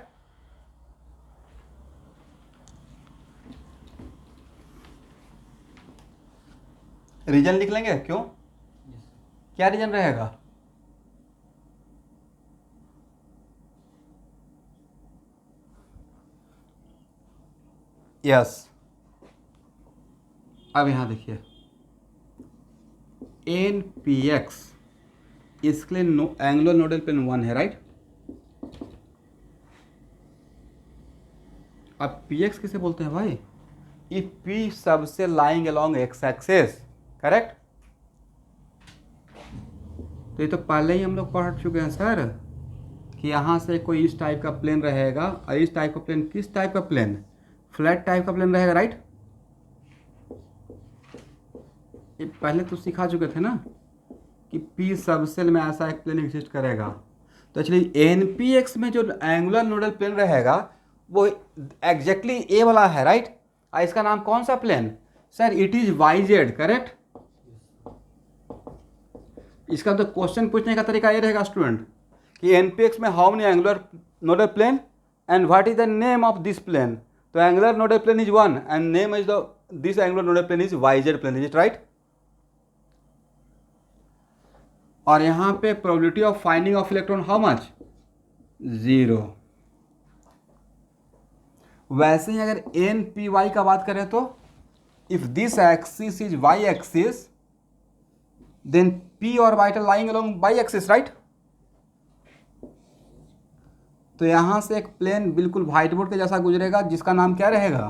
Reason लिख लेंगे, क्यों? क्या रीजन रहेगा? यस। अब यहां देखिए, NPX इसके लिए एंगुलर नोडल प्लेन 1 है, राइट? अब PX किसे बोलते हैं भाई? इफ P सबसे lying along x axis, correct? तो ये तो पहले ही हम लोग पढ़ चुके हैं सर कि यहाँ से कोई इस टाइप का प्लेन रहेगा, और इस टाइप का प्लेन किस टाइप का प्लेन? फ्लैट टाइप का प्लेन रहेगा, राइट? ये पहले तो सिखा चुके थे ना कि P सबसेल में ऐसा एक प्लेन एग्जिस्ट करेगा। तो एक्चुअली NPX में जो एंगुलर नोडल प्लेन रहेगा वो एग्जैक्टली ए वाला है, राइट? और इसका नाम कौन सा plane? Sir it is YZ, correct? इसका तो क्वेश्चन पूछने का तरीका ये रहेगा स्टूडेंट कि NPX में how many angular nodal plane and what is the name of this plane? तो angular nodal plane is 1 and name is this angular nodal plane is YZ plane, is it right? और यहाँ पे probability of finding of electron how much? 0। वैसे ही अगर NPY का बात करें तो if this axis is Y axis then P orbital lying along Y axis, right? तो यहां से एक प्लेन बिल्कुल व्हाइट बोर्ड के जैसा गुजरेगा जिसका नाम क्या रहेगा?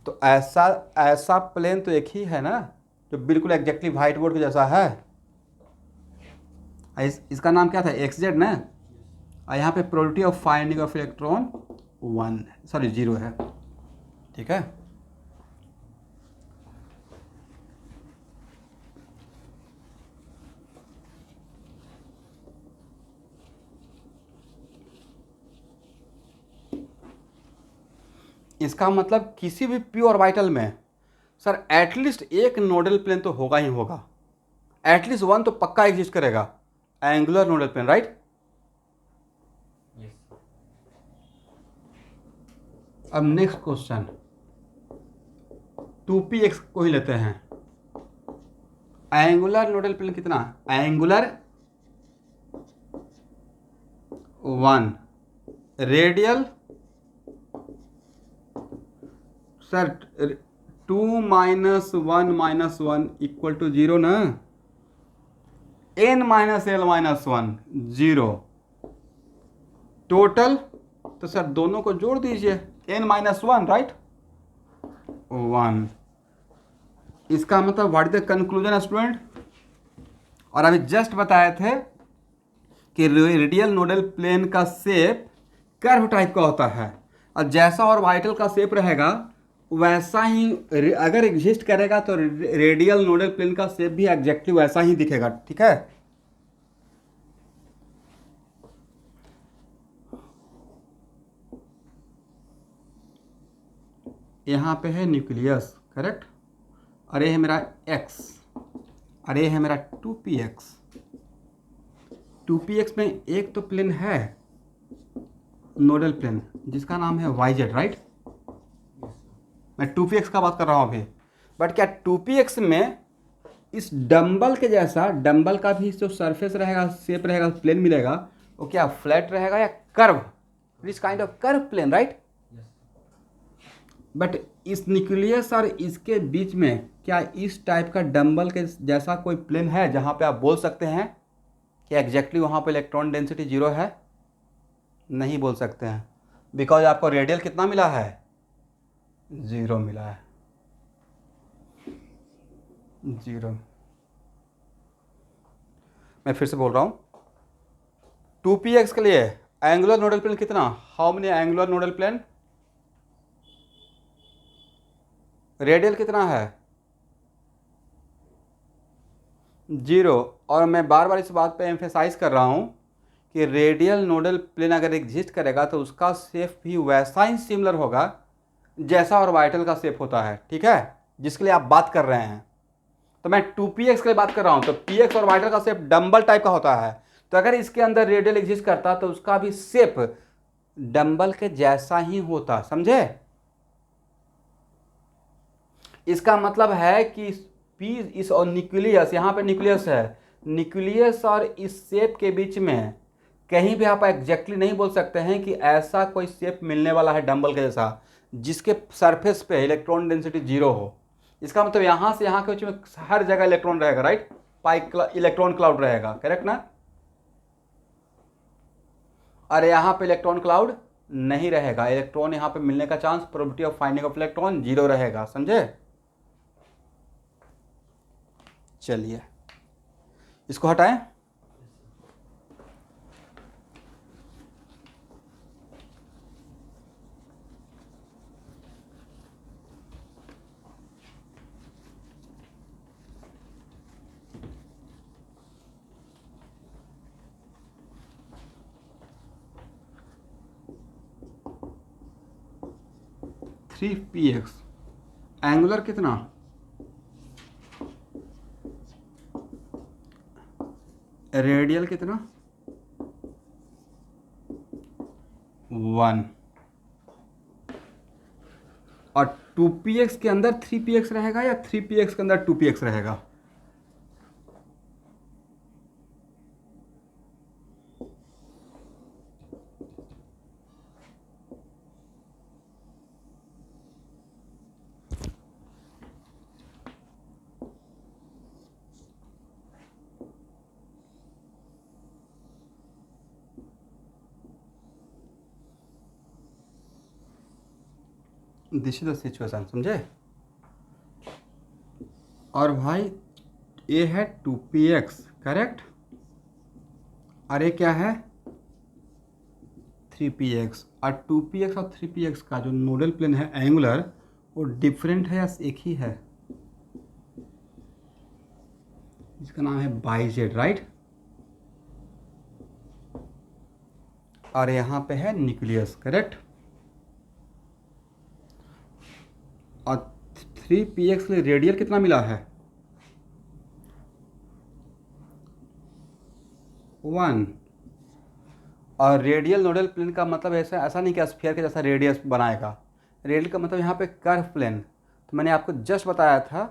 तो ऐसा प्लेन तो एक ही है ना जो बिल्कुल एग्जैक्टली व्हाइट बोर्ड के जैसा है। इसका नाम क्या था? XZ ना? और यहाँ पे probability of finding of electron 0 है, ठीक है? इसका मतलब किसी भी पी ऑर्बिटल में सर एटलीस्ट एक नोडल प्लेन तो होगा ही होगा, एटलीस्ट 1 तो पक्का एग्जिस्ट करेगा, एंगुलर नोडल प्लेन, राइट? अब नेक्स्ट क्वेश्चन 2px को ही लेते हैं। एंगुलर नोडल प्लेन कितना? Angular 1 radial sir 2 minus 1 minus 1 equal to 0 ना, n minus L minus 1 0 total, तो सर दोनों को जोड़ दीजिए n माइनस 1 राइट 1। इसका मतलब what is the conclusion student. और अभी जस्ट बताए थे कि रेडियल नोडल प्लेन का शेप कर्व टाइप का होता है, और जैसा ऑर्बिटल का शेप रहेगा वैसा ही अगर एग्जिस्ट करेगा तो रेडियल नोडल प्लेन का शेप भी एग्जैक्टली वैसा ही दिखेगा। ठीक है, यहाँ पे है न्यूक्लियस करेक्ट, और ये है मेरा x, और ये है मेरा 2px। 2px में एक तो प्लेन है नोडल प्लेन जिसका नाम है yz राइट, मैं 2px का बात कर रहा हूँ अभी। बट क्या 2px में इस डंबल के जैसा, डंबल का भी जो सरफेस रहेगा, शेप रहेगा, प्लेन मिलेगा, वो क्या फ्लैट रहेगा या curve, this kind of curve plane right. But इस न्यूक्लियस और इसके बीच में क्या इस टाइप का डंबल के जैसा कोई प्लेन है जहाँ पे आप बोल सकते हैं कि एग्जैक्टली वहाँ पे इलेक्ट्रॉन डेंसिटी 0 है? नहीं बोल सकते हैं, बिकॉज आपको रेडियल कितना मिला है, 0 मिला है, 0। मैं फिर से बोल रहा हूँ, 2px के लिए एंगुलर नोडल प्लेन कितना, how many angular nodal plane, radial कितना है, 0। और मैं बार बार इस बात पे एम्फेसाइज कर रहा हूँ कि रेडियल नोडल प्लेन अगर एग्जिस्ट करेगा तो उसका शेप भी वैसा ही सिमिलर होगा जैसा ऑर्बिटल का शेप होता है। ठीक है, जिसके लिए आप बात कर रहे हैं, तो मैं 2px के लिए बात कर रहा हूँ, तो px ऑर्बिटल का शेप डंबल टाइप का होता है, तो अगर इसके अंदर रेडियल एग्जिस्ट करता तो उसका भी शेप डंबल के जैसा ही होता, समझे। इसका मतलब है कि पी इस और न्यूक्लियस, यहाँ पे न्यूक्लियस है, न्यूक्लियस और इस शेप के बीच में कहीं भी आप एग्जैक्टली नहीं बोल सकते हैं कि ऐसा कोई शेप मिलने वाला है डंबल के जैसा जिसके सरफेस पे इलेक्ट्रॉन डेंसिटी 0 हो। इसका मतलब यहाँ से यहाँ के बीच में हर जगह इलेक्ट्रॉन रहेगा राइट, इलेक्ट्रॉन क्लाउड रहेगा करेक्ट ना, और यहाँ पे इलेक्ट्रॉन क्लाउड नहीं रहेगा, इलेक्ट्रॉन यहाँ पे मिलने का chance, probability of finding of electron 0 रहेगा, समझे। चलिए इसको हटाएं। थ्री पी एक्स एंगुलर कितना, रेडियल कितना, 1, और 2px के अंदर 3px रहेगा या 3px के अंदर 2px रहेगा, दिस इज द सिचुएशन, समझे। और भाई ये है 2px करेक्ट, और ये क्या है 3px, और 2px और 3px का जो नोडल प्लेन है एंगुलर वो डिफरेंट है या एक ही है, इसका नाम है yz राइट, और यहाँ पे है न्यूक्लियस करेक्ट, और 3px के लिए रेडियल कितना मिला है, 1। और रेडियल नोडल प्लेन का मतलब ऐसा नहीं कि स्फीयर के जैसा रेडियस बनाएगा, रेडियल का मतलब यहाँ पे कर्व प्लेन। तो मैंने आपको जस्ट बताया था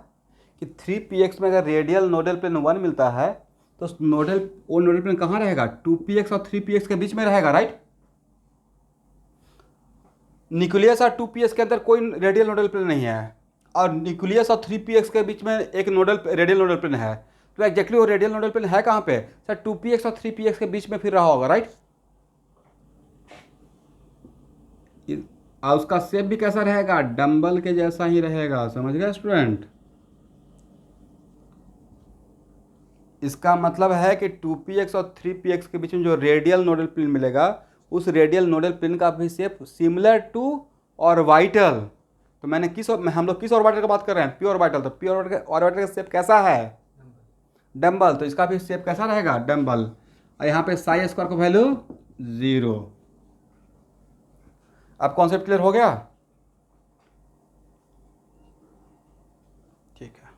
कि 3px में अगर रेडियल नोडल प्लेन 1 मिलता है तो वो नोडल प्लेन कहाँ रहेगा? 2px और 3px के बीच में रहेगा, राइट? न्यूक्लियस और 2px के अंदर कोई रेडियल नोडल प्लेन नहीं है, और न्यूक्लियस और 3px के बीच में एक रेडियल नोडल प्लेन है। तो एग्जैक्टली वो रेडियल नोडल प्लेन है कहाँ पे? सर 2px और 3px के बीच में फिर रहा होगा, राइट? और उसका शेप भी कैसा रहेगा? डंबल के जैसा ही रहेगा। समझ गए स्टूडेंट? इसका मतलब है कि 2px और 3px के बीच में जो रेडियल नोडल प्लेन मिलेगा, उस रेडियल नोडल प्लेन का भी शेप सिमिलर टू ऑर्बिटल। तो हम लोग किस ऑर्बिटल का बात कर रहे हैं? P orbital. तो पी ऑर्बिटल का शेप कैसा है? डंबल। तो इसका भी शेप कैसा रहेगा? डंबल। और यहाँ पे साई स्क्वायर का वैल्यू 0। अब कॉन्सेप्ट क्लियर हो गया? ठीक है,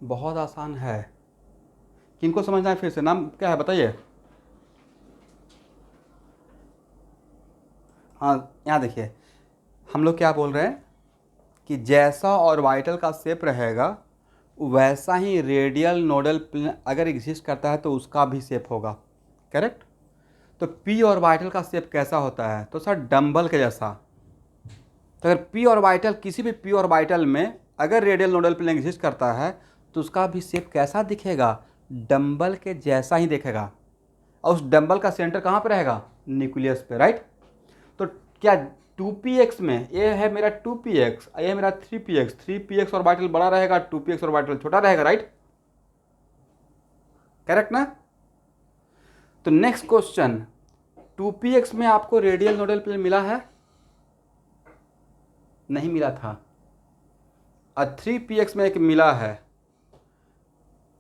बहुत आसान है। किनको समझना है? फिर से नाम क्या है बताइए। हाँ, यहाँ देखिए, हम लोग क्या बोल रहे हैं कि जैसा ऑर्बिटल का शेप रहेगा, वैसा ही रेडियल नोडल प्लेन अगर एग्जिस्ट करता है तो उसका भी शेप होगा। करेक्ट? तो पी ऑर्बिटल का शेप कैसा होता है? तो सर डंबल के जैसा। तो अगर पी ऑर्बिटल, किसी भी पी ऑर्बिटल में अगर रेडियल नोडल प्लेन एग्जिस्ट करता है तो उसका भी शेप कैसा दिखेगा? डंबल के जैसा ही दिखेगा। और उस डंबल का सेंटर कहाँ पे रहेगा? न्यूक्लियस पे, राइट? तो क्या 2px में, ये है मेरा 2px, ये है मेरा 3px ऑर्बिटल बड़ा रहेगा, 2px ऑर्बिटल छोटा रहेगा, राइट? करेक्ट ना? तो नेक्स्ट क्वेश्चन, 2px में आपको रेडियल नोडल प्लेन मिला है? नहीं मिला था। और 3px में एक मिला है।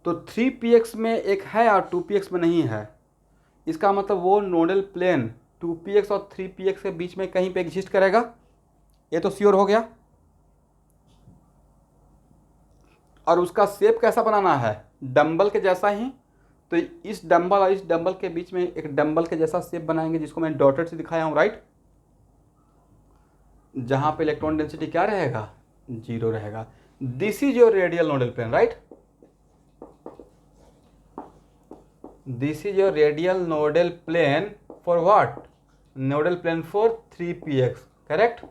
तो 3px में एक है और 2px में नहीं है। इसका मतलब वो नोडल प्लेन 2px और 3px के बीच में कहीं पे एग्जिस्ट करेगा, ये तो श्योर हो गया। और उसका शेप कैसा बनाना है? डंबल के जैसा ही। तो इस डंबल और इस डंबल के बीच में एक डंबल के जैसा शेप बनाएंगे, जिसको मैं डॉटेड से दिखाया हूँ, राइट? जहां पे इलेक्ट्रॉन डेंसिटी क्या रहेगा? 0 रहेगा। This is your radial nodal plane, right? This is your radial nodal plane for what? Nodal plane for 3px, correct?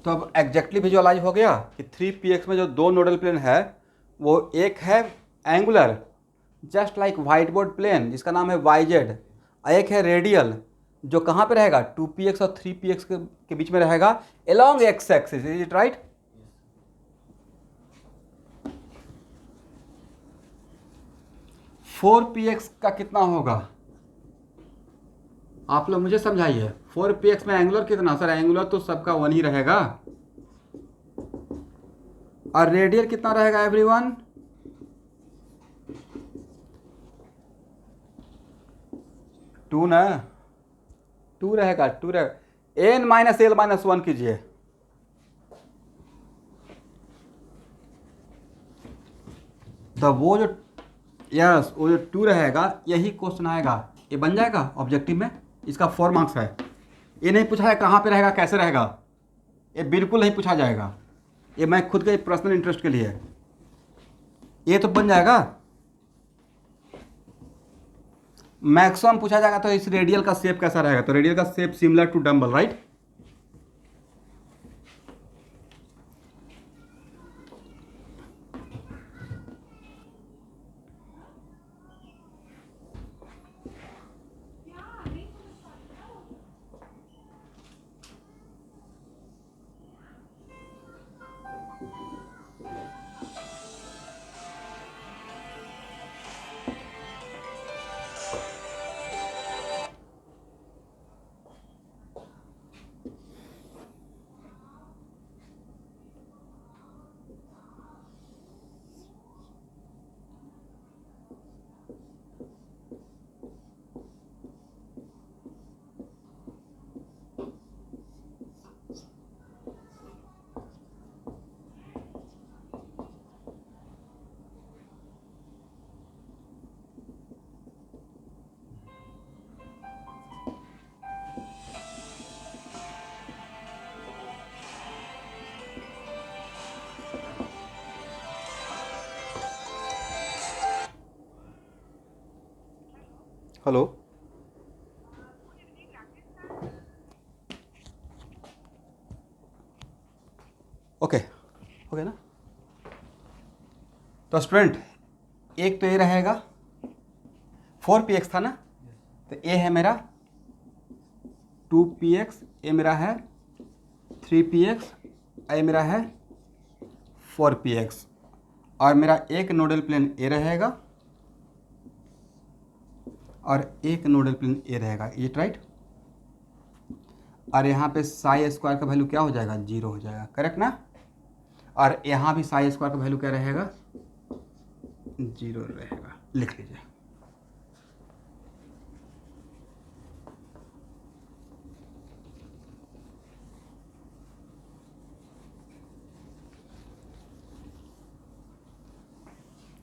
तो अब एग्जैक्टली विजुअलाइज हो गया कि 3px में जो दो नोडल प्लेन है, वो एक है angular just like white board plane जिसका नाम है yz, और एक है रेडियल जो कहाँ पे रहेगा? 2px और 3px के बीच में रहेगा along x axis. Is it right? Four px का कितना होगा? आप लोग मुझे समझाइए। 4px में एंगुलर कितना? सर एंगुलर तो सबका 1 ही रहेगा। और रेडियल कितना रहेगा एवरीवन? टू ना? 2 रहेगा, 2 रहेगा। n माइनस एल माइनस 1 कीजिए। तो वो जो वो जो 2 रहेगा, यही क्वेश्चन आएगा, ये बन जाएगा ऑब्जेक्टिव में। इसका 4 मार्क्स है। ये नहीं पूछा है कहाँ पे रहेगा, कैसे रहेगा, ये बिल्कुल नहीं पूछा जाएगा। ये मैं खुद के पर्सनल इंटरेस्ट के लिए, ये तो बन जाएगा। मैक्सिमम पूछा जाएगा तो इस रेडियल का शेप कैसा रहेगा? तो रेडियल का shape similar to dumbbell, right? Hello, okay हो गया ना। तो स्टूडेंट एक तो ये रहेगा 4px था ना, तो ए है मेरा 2px, ए मेरा है 3px, ए मेरा है 4px, और मेरा एक नोडल प्लेन ए रहेगा और एक नोडल प्लेन ए रहेगा, ये राइट। और यहाँ पे साई स्क्वायर का वैल्यू क्या हो जाएगा, 0 हो जाएगा, करेक्ट ना। और यहाँ भी साई स्क्वायर का वैल्यू क्या रहेगा, 0 रहेगा, लिख लीजिए।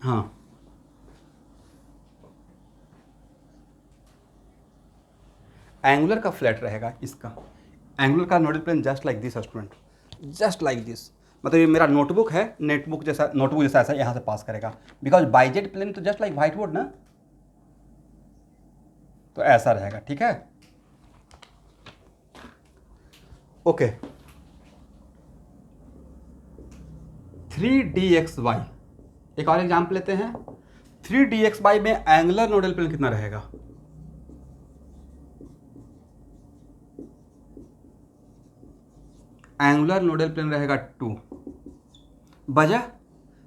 हाँ, एंगुलर का फ्लैट रहेगा, इसका एंगुलर का nodal plane just like this student, just like this. मतलब ये मेरा नोटबुक है, नोटबुक जैसा ऐसा यहाँ से पास करेगा, बिकॉज बाइजेट प्लेन तो जस्ट लाइक व्हाइट बोर्ड ना, तो ऐसा रहेगा, ठीक है। ओके, 3dxy, एक और एग्जाम्पल लेते हैं। 3dxy में एंगुलर नोडल प्लेन कितना रहेगा, एंगुलर नोडल प्लेन रहेगा 2। वजह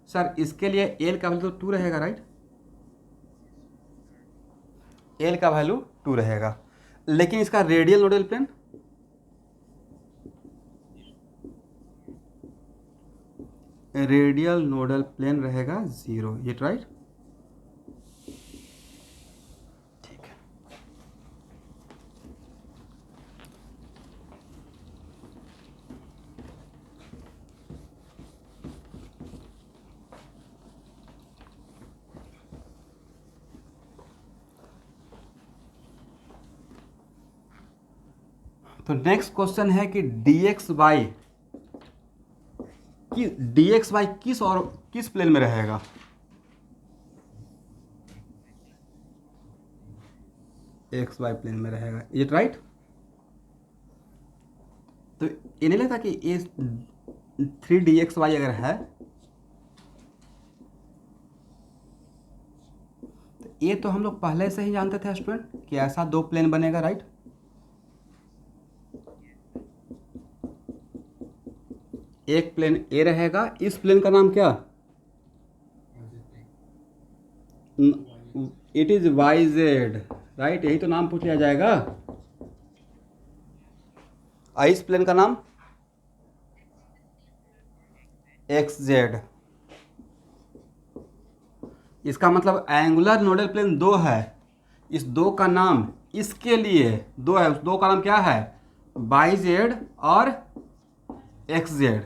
सर इसके लिए एल का वैल्यू तो 2 रहेगा, राइट, एल का वैल्यू 2 रहेगा, लेकिन इसका रेडियल नोडल प्लेन रहेगा 0, ये राइट, ठीक है। तो नेक्स्ट क्वेश्चन है कि dxy किस प्लेन में रहेगा, xy प्लेन में रहेगा, ये राइट। तो ये नहीं लगता कि ये 3dxy अगर है तो ये तो हम लोग पहले से ही जानते थे स्टूडेंट कि ऐसा दो प्लेन बनेगा, राइट। एक प्लेन ए रहेगा, इस प्लेन का नाम क्या, it is Y Z, right, यही तो नाम पूछ लिया जाएगा। इस प्लेन का नाम एक्स जेड। इसका मतलब एंगुलर नोडल प्लेन दो है, इस दो का नाम इसके लिए दो है, उस दो का नाम क्या है, वाई जेड और एक्स जेड।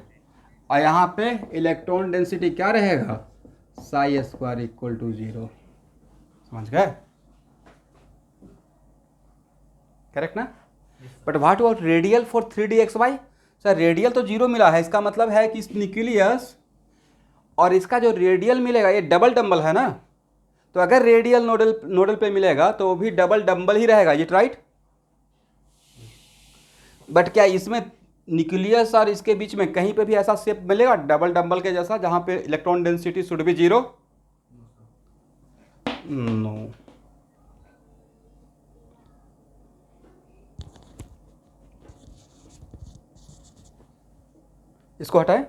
और यहाँ पे इलेक्ट्रॉन डेंसिटी क्या रहेगा, साई स्क्वायर इक्वल टू 0, समझ गए, करेक्ट ना। But what about radial for 3dxy, sir radial तो 0 मिला है, इसका मतलब है कि इस न्यूक्लियस और इसका जो रेडियल मिलेगा ये डबल डम्बल है ना, तो अगर रेडियल नोडल पे मिलेगा तो वो भी डबल डम्बल ही रहेगा, ये राइट। बट क्या इसमें न्यूक्लियस और इसके बीच में कहीं पे भी ऐसा शेप मिलेगा डबल डम्बल के जैसा जहां पे electron density should be 0, no. इसको हटाएं,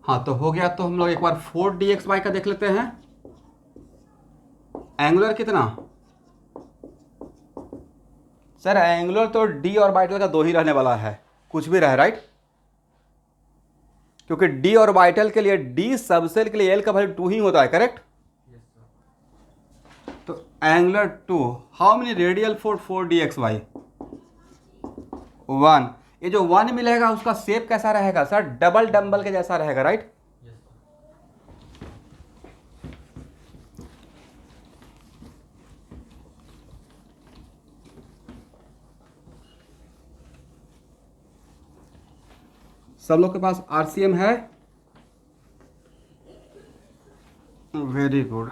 हाँ तो हो गया। तो हम लोग एक बार 4dxy का देख लेते हैं। एंगुलर कितना, सर एंगुलर तो डी और बाइटल का 2 ही रहने वाला है, कुछ भी रहे, राइट, क्योंकि डी और बाइटल के लिए डी सबसेल के लिए एल का वैल्यू 2 ही होता है, करेक्ट। तो angular 2, how many radial for 4dxy, 1। ये जो 1 मिलेगा उसका शेप कैसा रहेगा सर? डबल डंबल के जैसा रहेगा, राइट? सब लोग के पास RCM है? Very good.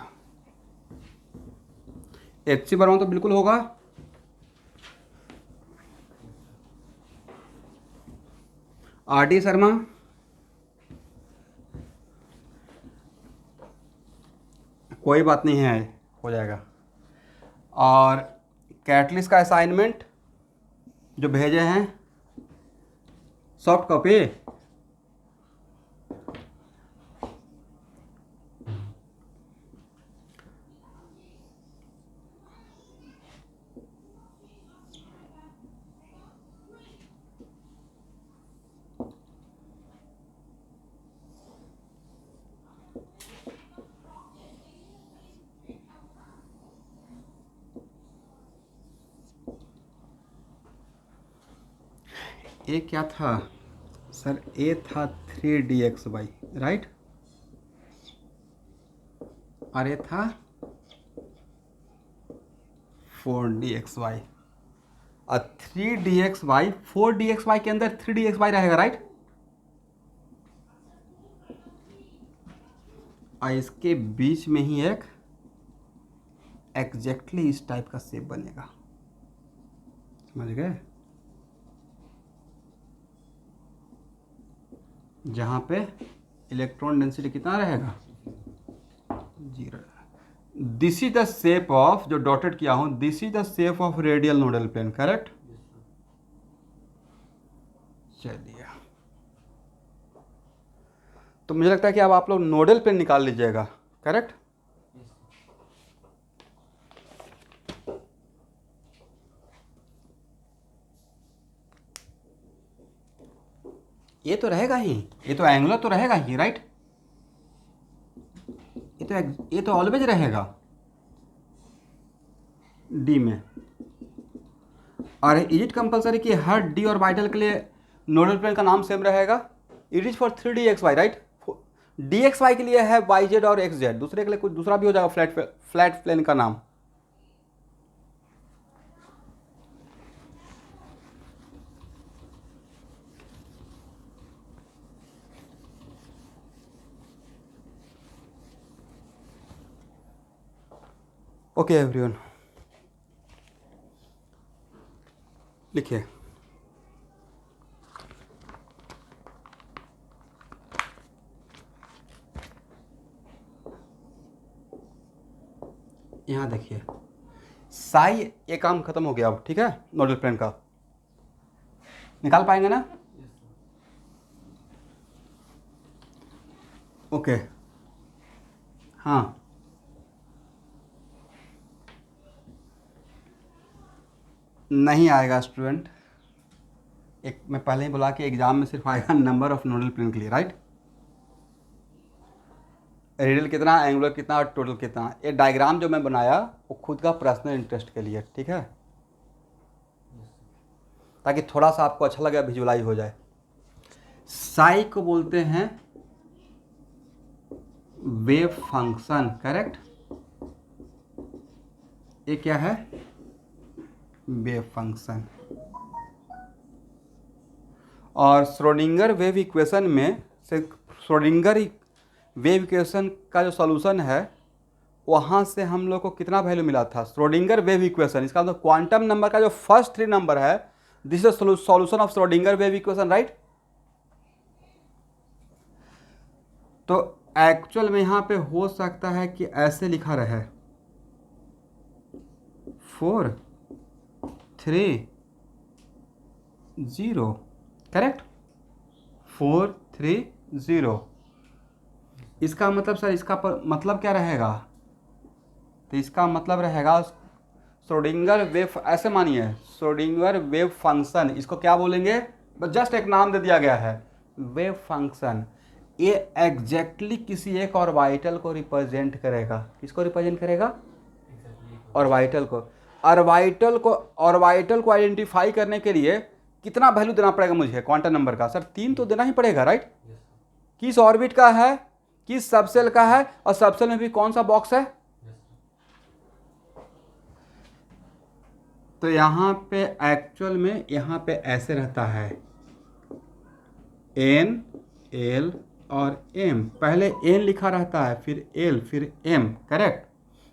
HC वर्मा तो बिल्कुल होगा। RD शर्मा, कोई बात नहीं है, हो जाएगा। और कैटलिस्ट का असाइनमेंट जो भेजे हैं सॉफ्ट कॉपी, ए क्या था सर? ए था 3dxy, राइट? और ये था 4dxy। और 3dxy 4dxy के अंदर 3dxy रहेगा, राइट? और इसके बीच में ही एक एग्जैक्टली इस टाइप का शेप बनेगा, समझ गए? जहाँ पे इलेक्ट्रॉन डेंसिटी कितना रहेगा? 0। This is the shape of, जो डॉटेड किया हूं, this is the shape of radial nodal plane, correct? चलिए, तो मुझे लगता है कि अब आप लोग नोडल प्लेन निकाल लीजिएगा, करेक्ट? ये तो रहेगा ही, ये तो एंगुलर तो रहेगा ही, राइट? ये तो ऑलवेज रहेगा डी में। और इज इट कंपलसरी कि हर डी ऑर्बिटल के लिए नोडल प्लेन का नाम सेम रहेगा? It is for 3dxy, right? dxy के लिए है yz और xz, दूसरे के लिए कुछ दूसरा भी हो जाएगा फ्लैट प्लेन का नाम। ओके एवरीवन, लिखिए। यहाँ देखिए, साई ये काम खत्म हो गया अब, ठीक है? नोडल प्लेन का निकाल पाएंगे ना? ओके, हाँ। नहीं आएगा स्टूडेंट, एक मैं पहले ही बोला कि एग्जाम में सिर्फ आएगा नंबर ऑफ नोडल प्लेन के लिए, राइट? रेडियल कितना, एंगुलर कितना और टोटल कितना। ये डायग्राम जो मैं बनाया वो खुद का पर्सनल इंटरेस्ट के लिए, ठीक है? ताकि थोड़ा सा आपको अच्छा लगे, विजुअलाइज हो जाए। साई को बोलते हैं वेव फंक्शन, करेक्ट? ये क्या है? Wave function. और श्रोडिंगर वेव इक्वेशन में से श्रोडिंगर वेव इक्वेशन का जो सॉल्यूशन है वहाँ से हम लोग को कितना वैल्यू मिला था? श्रोडिंगर वेव इक्वेशन, इसका मतलब क्वांटम नंबर का जो फर्स्ट 3 नंबर है, this is solution of Schrodinger wave equation, right? तो एक्चुअल में यहाँ पे हो सकता है कि ऐसे लिखा रहे 4 3 0, करेक्ट? 4 3 0। इसका मतलब सर, इसका मतलब क्या रहेगा? तो इसका मतलब रहेगा श्रोडिंगर वेव, ऐसे मानिए श्रोडिंगर वेव फंक्शन, इसको क्या बोलेंगे? बस जस्ट एक नाम दे दिया गया है, वेव फंक्शन। ये एग्जैक्टली किसी एक ऑर्बिटल को रिप्रेजेंट करेगा। किसको रिप्रेजेंट करेगा? ऑर्बिटल को। ऑर्बिटल को आइडेंटिफाई करने के लिए कितना वैल्यू देना पड़ेगा मुझे क्वांटम नंबर का? सर 3 तो देना ही पड़ेगा, राइट? किस ऑर्बिट का है, किस सबसेल का है, और सबसेल में भी कौन सा बॉक्स है। तो यहाँ पे एक्चुअल में यहाँ पे ऐसे रहता है एन, एल और एम। पहले एन लिखा रहता है, फिर एल, फिर एम, करेक्ट।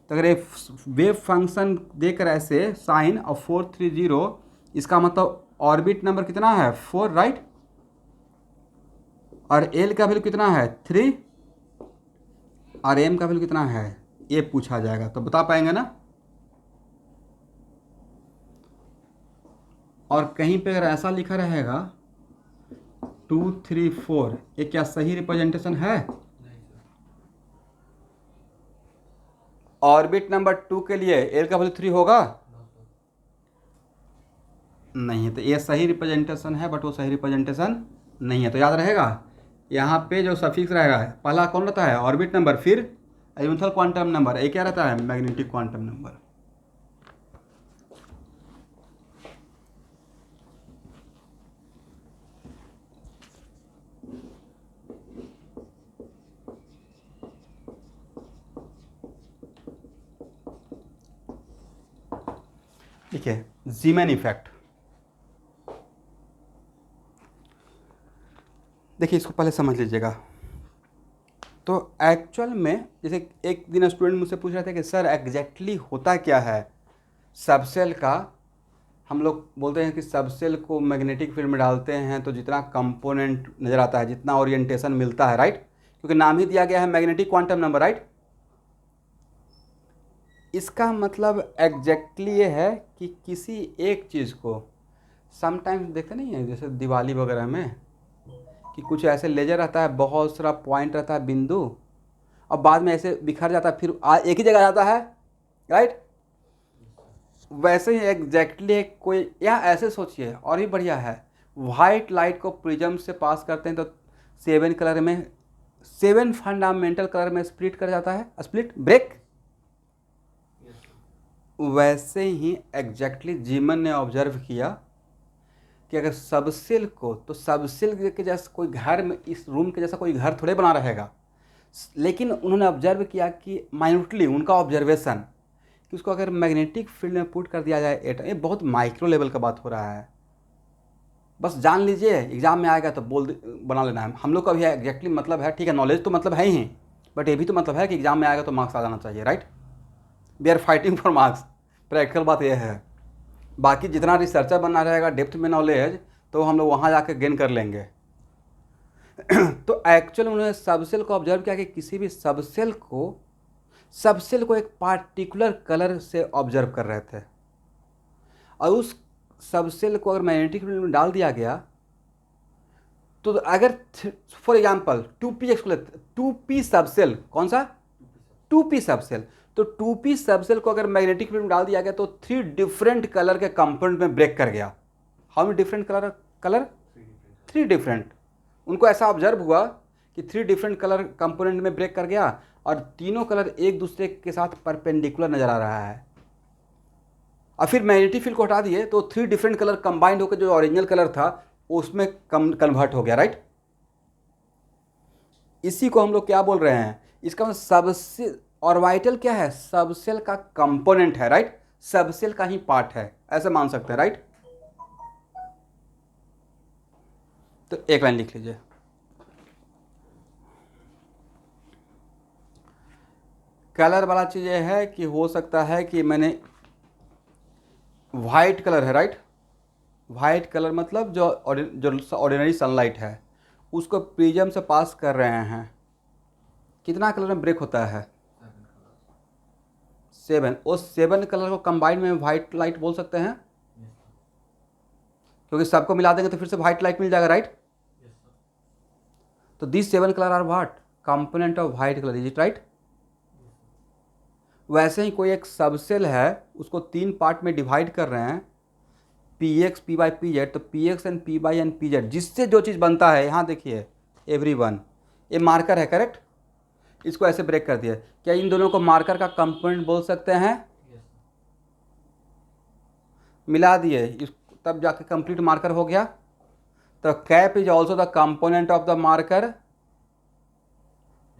तो अगर ये वेव फंक्शन देकर ऐसे साइन और 430, इसका मतलब ऑर्बिट नंबर कितना है 4, राइट? और एल का वैल्यू कितना है 3, और एम का वैल्यू कितना है, ये पूछा जाएगा तो बता पाएंगे ना। और कहीं पे अगर ऐसा लिखा रहेगा 2, 3, 4, ये क्या सही रिप्रेजेंटेशन है? ऑर्बिट नंबर 2 के लिए एल का वैल्यू 3 होगा? नहीं है, तो ये सही रिप्रेजेंटेशन है, बट वो सही रिप्रेजेंटेशन नहीं है। तो याद रहेगा यहाँ पे जो सफिक्स रहेगा, पहला कौन रहता है ऑर्बिट नंबर, फिर एजिमुथल क्वांटम नंबर, ये क्या रहता है मैग्नेटिक क्वांटम नंबर। ठीक है, जीमैन इफेक्ट। देखिए इसको पहले समझ लीजिएगा। तो एक्चुअल में जैसे एक दिन स्टूडेंट मुझसे पूछ रहे थे कि सर एग्जैक्टली होता क्या है सबसेल का। हम लोग बोलते हैं कि सबसेल को मैग्नेटिक फील्ड में डालते हैं तो जितना कंपोनेंट नज़र आता है, जितना ओरिएंटेशन मिलता है, राइट? क्योंकि नाम ही दिया गया है मैग्नेटिक क्वांटम नंबर, राइट? इसका मतलब एग्जैक्टली ये है कि किसी एक चीज़ को समटाइम्स देखते नहीं है जैसे दिवाली वगैरह में कि कुछ ऐसे लेजर रहता है, बहुत सारा पॉइंट रहता है, बिंदु, और बाद में ऐसे बिखर जाता है, फिर एक ही जगह जाता है, राइट? वैसे ही एग्जैक्टली कोई, या ऐसे सोचिए और भी बढ़िया है, वाइट लाइट को प्रिज्म से पास करते हैं तो 7 कलर में, 7 फंडामेंटल कलर में स्प्लिट कर जाता है, स्प्लिट ब्रेक। वैसे ही एग्जैक्टली जीमन ने ऑब्जर्व किया कि अगर सबसेल को, तो सबसेल के जैसा कोई घर में, इस रूम के जैसा कोई घर थोड़े बना रहेगा, लेकिन उन्होंने ऑब्जर्व किया कि माइन्यूटली उनका ऑब्जर्वेशन कि उसको अगर मैग्नेटिक फील्ड में पुट कर दिया जाए एटम, ये बहुत माइक्रो लेवल का बात हो रहा है, बस जान लीजिए, एग्जाम में आएगा तो बना लेना है। हम लोग का भी एग्जैक्टली मतलब है, ठीक है, नॉलेज तो मतलब है ही, बट ये भी तो मतलब है कि एग्जाम में आएगा तो मार्क्स आ जाना चाहिए, right? We are fighting for marks. Practical बात यह है, बाकी जितना रिसर्चर बनना रहेगा डेप्थ में नॉलेज, तो हम लोग वहाँ जाकर गेन कर लेंगे। तो एक्चुअल उन्होंने सबसेल को ऑब्जर्व किया कि किसी भी सबसेल को एक पार्टिकुलर कलर से ऑब्जर्व कर रहे थे, और उस सबसेल को अगर मैग्नेटिक फील्ड में डाल दिया गया तो अगर फॉर एग्जांपल 2p सबसेल, कौन सा 2p सबसेल, तो 2p सबसेल को अगर मैग्नेटिक फील्ड में डाल दिया गया तो 3 डिफरेंट कलर के कंपोनेंट में ब्रेक कर गया। How many different colour 3 different. उनको ऐसा ऑब्जर्व हुआ कि 3 डिफरेंट कलर कंपोनेंट में ब्रेक कर गया, और तीनों कलर एक दूसरे के साथ परपेंडिकुलर नजर आ रहा है। और फिर मैग्नेटिक फील्ड को हटा दिए तो 3 डिफरेंट कलर कंबाइंड होकर जो ओरिजिनल कलर था उसमें कन्वर्ट हो गया, राइट? इसी को हम लोग क्या बोल रहे हैं, इसका मतलब सबसे ऑर्बिटल क्या है, सबसेल का कंपोनेंट है, राइट? सबसेल का ही पार्ट है, ऐसे मान सकते हैं, राइट? तो एक लाइन लिख लीजिए, कलर वाला चीज़ ये है कि हो सकता है कि मैंने वाइट कलर है, राइट? वाइट कलर मतलब जो ऑर्डिनरी सनलाइट है उसको प्रिज्म से पास कर रहे हैं, कितना कलर में ब्रेक होता है 7। उस 7 कलर को कंबाइंड में वाइट लाइट बोल सकते हैं, क्योंकि सबको मिला देंगे तो फिर से वाइट लाइट मिल जाएगा, राइट? तो this 7 colour are what, component of white colour, is it right? वैसे ही कोई एक सबसेल है, उसको 3 पार्ट में डिवाइड कर रहे हैं, px p by p z, तो px and p by n p z, जिससे जो चीज़ बनता है, यहाँ देखिए एवरीवन, ये मार्कर है, करेक्ट? इसको ऐसे ब्रेक कर दिया, क्या इन दोनों को मार्कर का कंपोनेंट बोल सकते हैं? मिला दिए तब जाके कंप्लीट मार्कर हो गया। तो cap is also the component of the marker,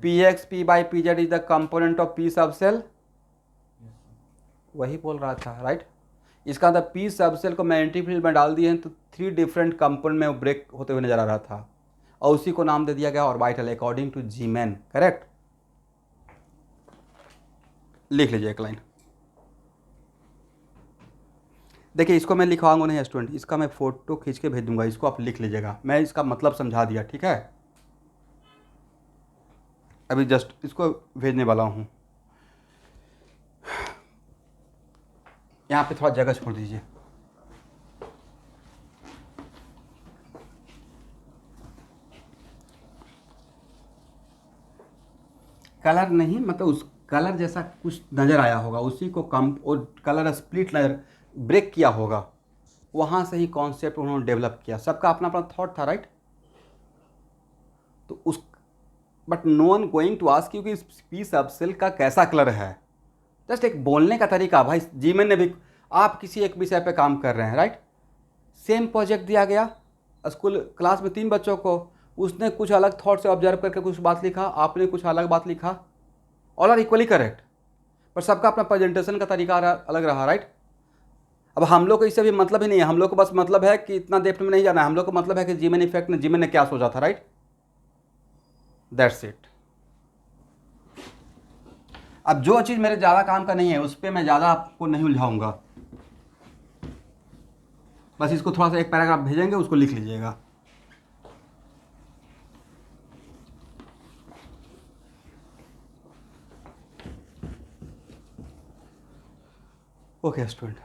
P x P by p Z is the component of P सब सेल, वही बोल रहा था राइट। इसका मतलब पी सब सेल को मैग्नेटिक फील्ड में डाल दिए हैं तो 3 डिफरेंट कंपोनेंट में वो ब्रेक होते हुए नजर आ रहा था, और उसी को नाम दे दिया गया ऑर्बिटल अकॉर्डिंग टू जी मैन। करेक्ट, लिख लीजिए एक लाइन। देखिए इसको मैं लिखवाऊंगा नहीं स्टूडेंट, इसका मैं फोटो खींच के भेज दूंगा, इसको आप लिख लीजिएगा, मैं इसका मतलब समझा दिया, ठीक है। अभी जस्ट इसको भेजने वाला हूँ, यहाँ पे थोड़ा जगह छोड़ दीजिए। कलर नहीं, मतलब उस कलर जैसा कुछ नज़र आया होगा, उसी को कम और कलर स्प्लिट नजर ब्रेक किया होगा, वहाँ से ही कॉन्सेप्ट उन्होंने डेवलप किया। सबका अपना अपना थॉट था राइट। तो उस but no one going to ask you कि इस पी सब सेल का कैसा कलर है, जस्ट एक बोलने का तरीका। भाई जीमेन ने भी, आप किसी एक विषय पे काम कर रहे हैं राइट, सेम प्रोजेक्ट दिया गया स्कूल क्लास में 3 बच्चों को, उसने कुछ अलग थॉट से ऑब्जर्व करके कुछ बात लिखा, आपने कुछ अलग बात लिखा, ऑल आर इक्वली करेक्ट, पर सबका अपना प्रेजेंटेशन का तरीका अलग रहा राइट। अब हम लोग को इससे भी मतलब ही नहीं है, हम लोग को बस मतलब है कि इतना डेप्थ में नहीं जाना है, हम लोग को मतलब है कि जीमेन इफेक्ट ने, जीमेन ने क्या सोचा था राइट, दैट्स इट। अब जो चीज़ मेरे ज़्यादा काम का नहीं है उस पर मैं ज़्यादा आपको नहीं उलझाऊंगा, बस इसको थोड़ा सा एक पैराग्राफ भेजेंगे, उसको लिख लीजिएगा। ओके स्टूडेंट,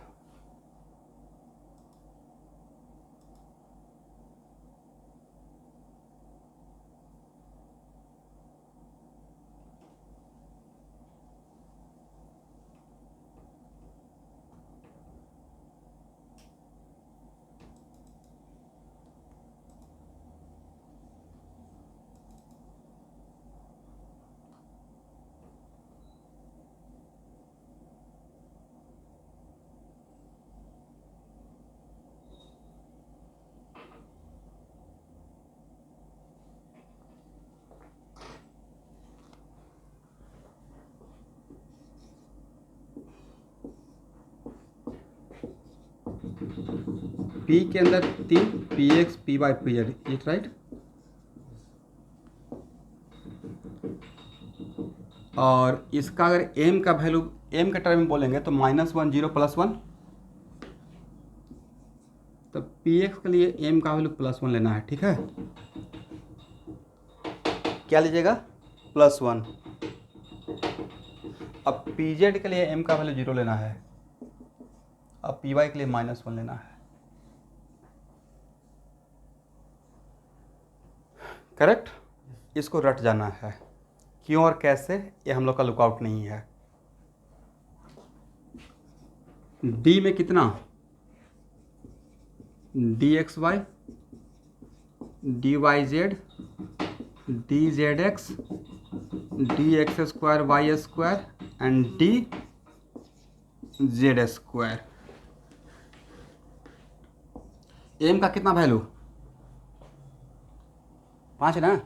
पी के अंदर 3 p x p y p z, it right. और इसका अगर एम का वैल्यू एम के टर्म में बोलेंगे तो -1 0 +1, तो पी एक्स के लिए एम का वैल्यू +1 लेना है, ठीक है। क्या लीजिएगा, +1। अब पी जेड के लिए एम का वैल्यू 0 लेना है, अब पी वाई के लिए -1 लेना है, करेक्ट। इसको रट जाना है, क्यों और कैसे ये हम लोग का लुकआउट नहीं है। डी में कितना, d x y, d y z, d z x, d x square y square and d z square. M का कितना वैल्यू, 5 ना।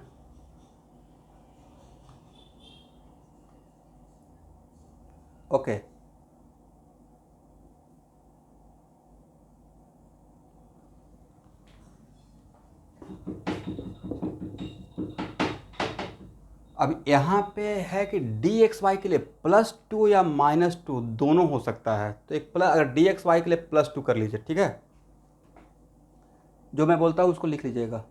ओके, अब यहाँ पे है कि डी एक्स वाई के लिए +2 या -2 दोनों हो सकता है, तो एक प्लस, अगर डी एक्स वाई के लिए +2 कर लीजिए, ठीक है। जो मैं बोलता हूँ उसको लिख लीजिएगा।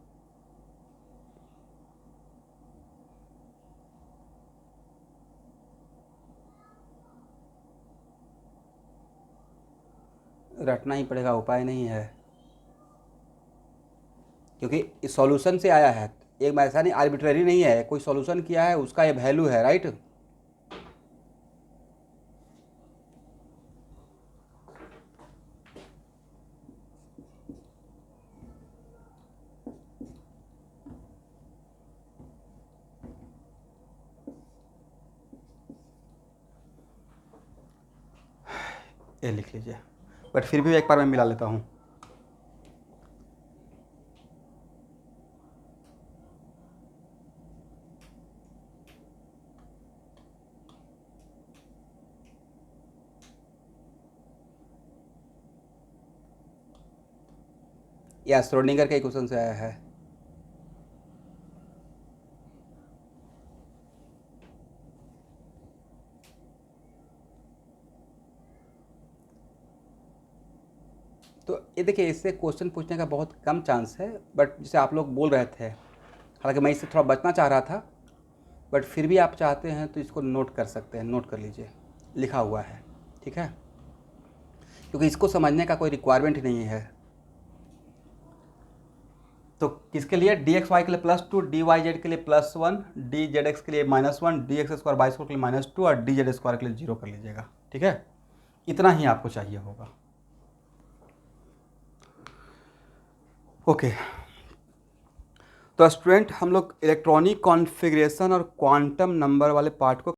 रटना ही पड़ेगा, उपाय नहीं है, क्योंकि इस सॉल्यूशन से आया है, एक ऐसा नहीं आर्बिट्रेरी नहीं है, कोई सॉल्यूशन किया है उसका ये वैल्यू है राइट। ये लिख लीजिए, बट फिर भी एक बार मैं मिला लेता हूँ। या श्रोडिंगर के क्वेश्चन से आया है। तो ये देखिए, इससे क्वेश्चन पूछने का बहुत कम चांस है, बट जैसे आप लोग बोल रहे थे, हालांकि मैं इससे थोड़ा बचना चाह रहा था, बट फिर भी आप चाहते हैं तो इसको नोट कर सकते हैं, नोट कर लीजिए, लिखा हुआ है, ठीक है, क्योंकि इसको समझने का कोई रिक्वायरमेंट ही नहीं है। तो किसके लिए, डी एक्स वाई के लिए +2, डी वाई जेड के लिए +1, डी जेड एक्स के लिए -1, D x square by square के लिए -2 और डी जेड स्क्वायर के लिए 0 कर लीजिएगा, ठीक है, इतना ही आपको चाहिए होगा। ओके, तो स्टूडेंट हम लोग इलेक्ट्रॉनिक कॉन्फ़िगरेशन और क्वांटम नंबर वाले पार्ट को